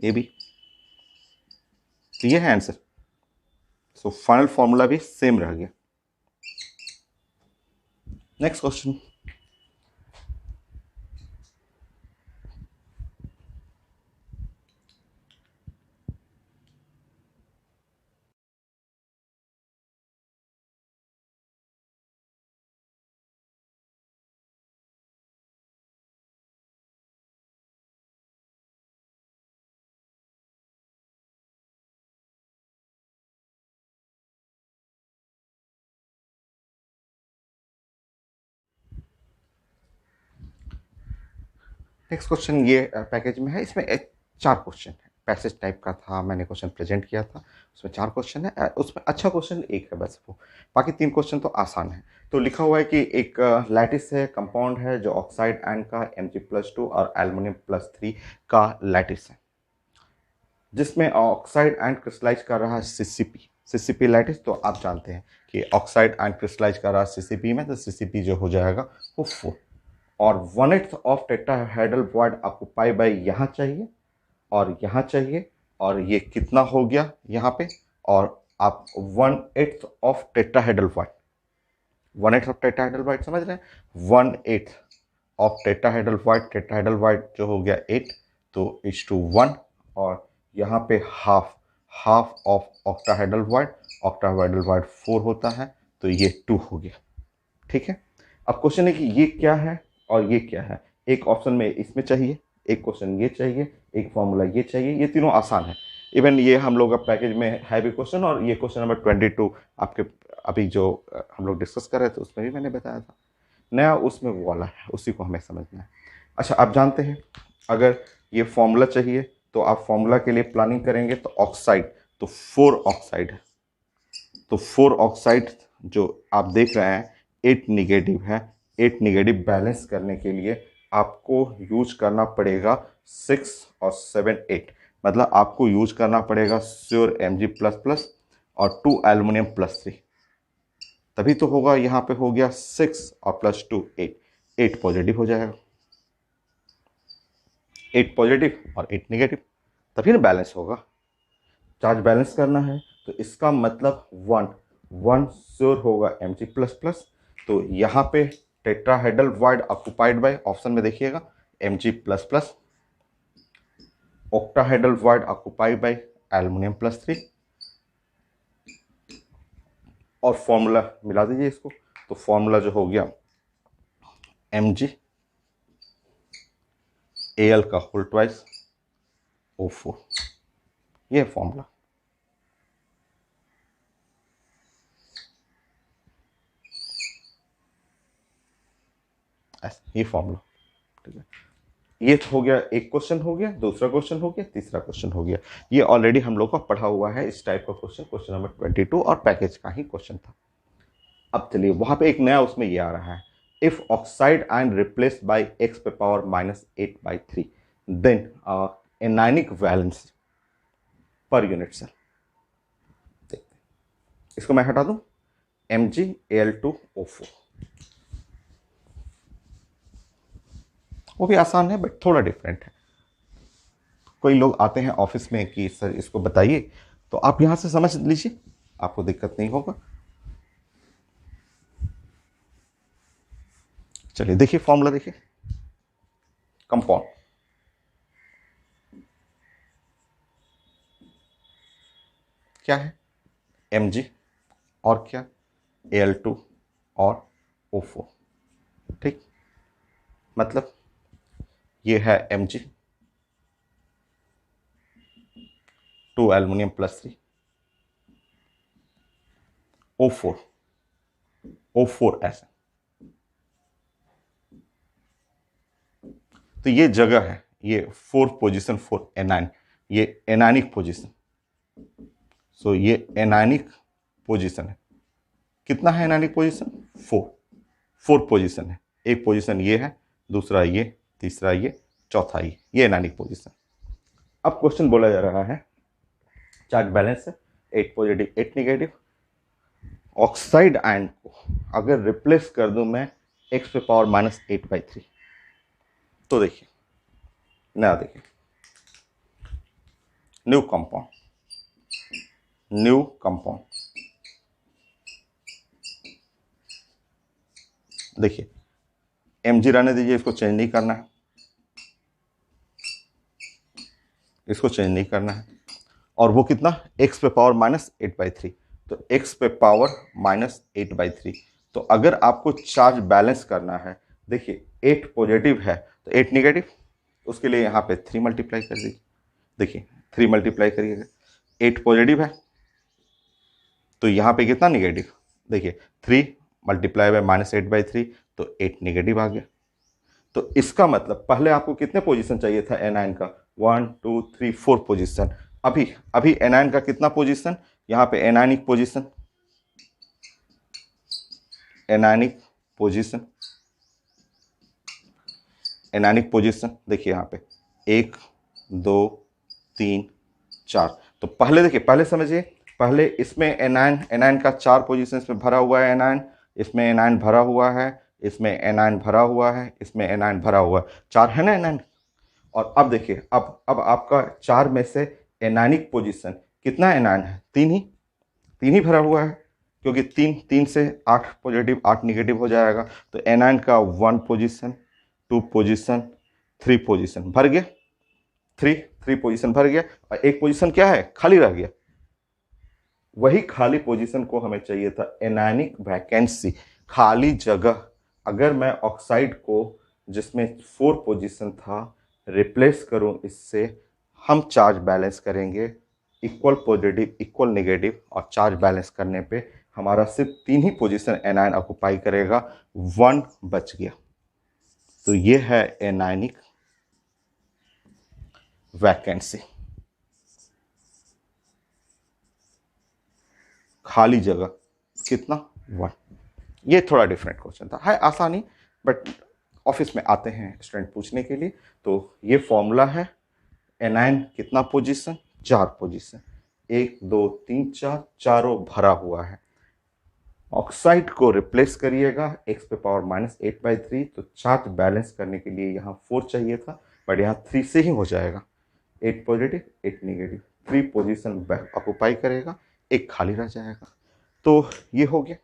A: ए बी, तो ये है आंसर। सो फाइनल फॉर्मूला भी सेम रह गया। Next question. नेक्स्ट क्वेश्चन ये पैकेज में है, इसमें 4 क्वेश्चन है, पैसेज टाइप का था, मैंने क्वेश्चन प्रेजेंट किया था, उसमें 4 क्वेश्चन है, उसमें अच्छा क्वेश्चन एक है बस, वो बाकी 3 क्वेश्चन तो आसान है। तो लिखा हुआ है कि एक लैटिस है, कंपाउंड है जो ऑक्साइड आयन का Mg+2 और एल्युमिनियम+3 का लैटिस है, जिसमें ऑक्साइड आयन क्रिस्टलाइज कर रहा है सीसीपी लैटिस। तो आप जानते हैं कि ऑक्साइड आयन क्रिस्टलाइज कर रहा है सीसीपी में, तो सीसीपी जो हो जाएगा वो 4, और 1/8 ऑफ टेट्राहेड्रल वॉइड आपको पाई बाई यहाँ चाहिए और यहाँ चाहिए, और ये कितना हो गया यहाँ पे, और आप 1/8 of tetrahedral void, 1/8 of tetrahedral void समझ रहे हैं, 1/8 ऑफ टेट्राहेड्रल वॉइड जो हो गया 8, तो इज टू 1, और यहाँ पे half half of octahedral void, octahedral void 4 होता है, तो ये 2 हो गया। ठीक है, अब क्वेश्चन है कि ये क्या है और ये क्या है। एक ऑप्शन में इसमें चाहिए, एक क्वेश्चन ये चाहिए, एक फॉर्मूला ये चाहिए, ये तीनों आसान है। इवन ये हम लोग का पैकेज में है भी क्वेश्चन, और ये क्वेश्चन नंबर 22 आपके अभी जो हम लोग डिस्कस कर रहे थे उसमें भी मैंने बताया था, नया उसमें वो वाला है, उसी को हमें समझना है। अच्छा, आप जानते हैं अगर ये फॉर्मूला चाहिए तो आप फॉर्मूला के लिए प्लानिंग करेंगे, तो ऑक्साइड, तो 4 ऑक्साइड है, तो 4 ऑक्साइड जो आप देख रहे हैं 8 निगेटिव है, 8 निगेटिव बैलेंस करने के लिए आपको यूज करना पड़ेगा 6 और 7 8, मतलब आपको यूज करना पड़ेगा श्योर Mg++ और 2 एल्युमिनियम+3, तभी तो होगा। यहाँ पे हो गया 6 और +2 8, 8 पॉजिटिव हो जाएगा, 8 पॉजिटिव और 8 निगेटिव, तभी ना बैलेंस होगा। चार्ज बैलेंस करना है तो इसका मतलब 1 श्योर होगा Mg++, तो यहाँ पे tetrahedral void occupied by, option में देखिएगा Mg++, octahedral void occupied by aluminium, और फॉर्मूला मिला दीजिए इसको, तो फॉर्मूला जो हो गया Mg Al का होल ट्वाइस O4, ये फॉर्मूला। ये फॉर्मूला, ठीक है। ये हो गया, एक क्वेश्चन हो गया, दूसरा क्वेश्चन हो गया, तीसरा क्वेश्चन हो गया। ये ऑलरेडी हम लोग का पढ़ा हुआ है, इस टाइप का क्वेश्चन, क्वेश्चन नंबर 22 और पैकेज का ही क्वेश्चन था। अब चलिए वहां पे एक नया उसमें ये आ रहा है, if oxide ion replaced by x⁻⁻8/3 then anionic valence per unit cell. देखते हैं, इसको मैं हटा दूं, MgAl2O4, वो भी आसान है बट थोड़ा डिफरेंट है। कोई लोग आते हैं ऑफिस में कि सर इसको बताइए, तो आप यहां से समझ लीजिए, आपको दिक्कत नहीं होगा। चलिए देखिए फॉर्मूला, देखिए कंपाउंड क्या है, Mg और क्या Al2 और O4, ठीक, मतलब ये है Mg, 2 aluminium plus 3 O4 O4 ऐसा। तो ये जगह है, ये 4 पोजीशन फॉर एनाइन, ये एनानिक पोजीशन। सो ये एनानिक पोजीशन है। कितना है एनानिक पोजीशन? 4 पोजीशन है। एक पोजीशन ये है, दूसरा ये, तीसरा ये, चौथा ये एनानिक पोजीशन। अब क्वेश्चन बोला जा रहा है चार्ज बैलेंस है 8 पॉजिटिव 8 नेगेटिव। ऑक्साइड आयन को अगर रिप्लेस कर दूं मैं x⁻⁻8/3, तो देखिए ना, देखिए न्यू कंपाउंड देखिए, mg रहने दीजिए, इसको चेंज नहीं करना है, इसको चेंज नहीं करना है। और वो कितना? x⁻⁻8/3, तो x⁻⁻8/3। तो अगर आपको चार्ज बैलेंस करना है, देखिए 8 पॉजिटिव है तो 8 नेगेटिव, उसके लिए यहाँ पे 3 मल्टीप्लाई कर दीजिए। देखिए 3 मल्टीप्लाई करिएगा, 8 पॉजिटिव है तो यहाँ पे कितना नेगेटिव? देखिए 3 मल्टीप्लाई बाय -8/3, तो 8 नेगेटिव आ गया। तो इसका मतलब पहले आपको कितने पोजीशन चाहिए था एनायन का? 1 2 3 4 पोजीशन। अभी एनायन का कितना पोजीशन? यहाँ पे एनायनिक पोजीशन, एनायनिक पोजीशन देखिए यहाँ पे 1 2 3 4। तो पहले देखिए, पहले समझिए, पहले इसमें एनायन का 4 पोजीशन इसमें भरा हुआ है, एनायन इसमें एनायन भरा हुआ है, इसमें एनायन भरा हुआ है, इसमें एनायन भरा हुआ है, 4 है ना एनायन। और अब देखिए, अब आपका 4 में से एनायनिक पोजीशन कितना एनायन है? 3 ही भरा हुआ है, क्योंकि 3 से 8 पॉजिटिव 8 नेगेटिव हो जाएगा। तो एनायन का 1 पोजीशन 2 पोजीशन 3 पोजीशन भर गया, 3 पोजीशन भर गया, और एक पोजीशन क्या है? खाली रह गया। वही खाली पोजीशन को हमें चाहिए था एनायनिक वैकेंसी, खाली जगह। अगर मैं ऑक्साइड को जिसमें 4 पोजीशन था रिप्लेस करूं इससे, हम चार्ज बैलेंस करेंगे, इक्वल पॉजिटिव इक्वल नेगेटिव, और चार्ज बैलेंस करने पे हमारा सिर्फ 3 ही पोजीशन एनायन ऑक्यूपाई करेगा, 1 बच गया। तो ये है एनायनिक वैकेंसी, खाली जगह कितना? 1। ये थोड़ा डिफरेंट क्वेश्चन था, है आसानी, बट ऑफिस में आते हैं स्टूडेंट पूछने के लिए। तो ये फॉर्मूला है, एनायन कितना पोजीशन? 4 पोजीशन, 1 2 3 4, चारों भरा हुआ है। ऑक्साइड को रिप्लेस करिएगा x⁻⁻8/3, तो चार्ज बैलेंस करने के लिए यहाँ 4 चाहिए था, बट यहाँ 3 से ही हो जाएगा। 8 पॉजिटिव 8 नेगेटिव, 3 पोजीशन ऑक्यूपाई करेगा, एक खाली रह जाएगा। तो ये हो गया।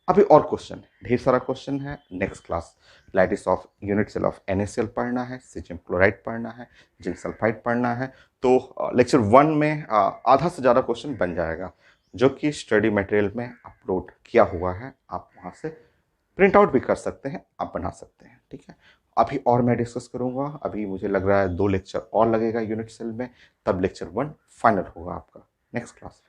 A: अभी और क्वेश्चन, ढेर सारा क्वेश्चन है। Next class lattice of unit cell of NaCl पढ़ना है, सीजियम क्लोराइड पढ़ना है, जिंक सल्फाइड पढ़ना है। तो लेक्चर 1 में आधा से ज़्यादा क्वेश्चन बन जाएगा, जो कि स्टडी मटेरियल में अपलोड किया हुआ है। आप वहाँ से प्रिंट आउट भी कर सकते हैं, आप बना सकते हैं, ठीक है। अभी और मैं डिस्कस करूँगा, अभी मुझे लग रहा है 2 लेक्चर और लगेगा यूनिट सेल में, तब लेक्चर 1 फाइनल होगा आपका। Next class.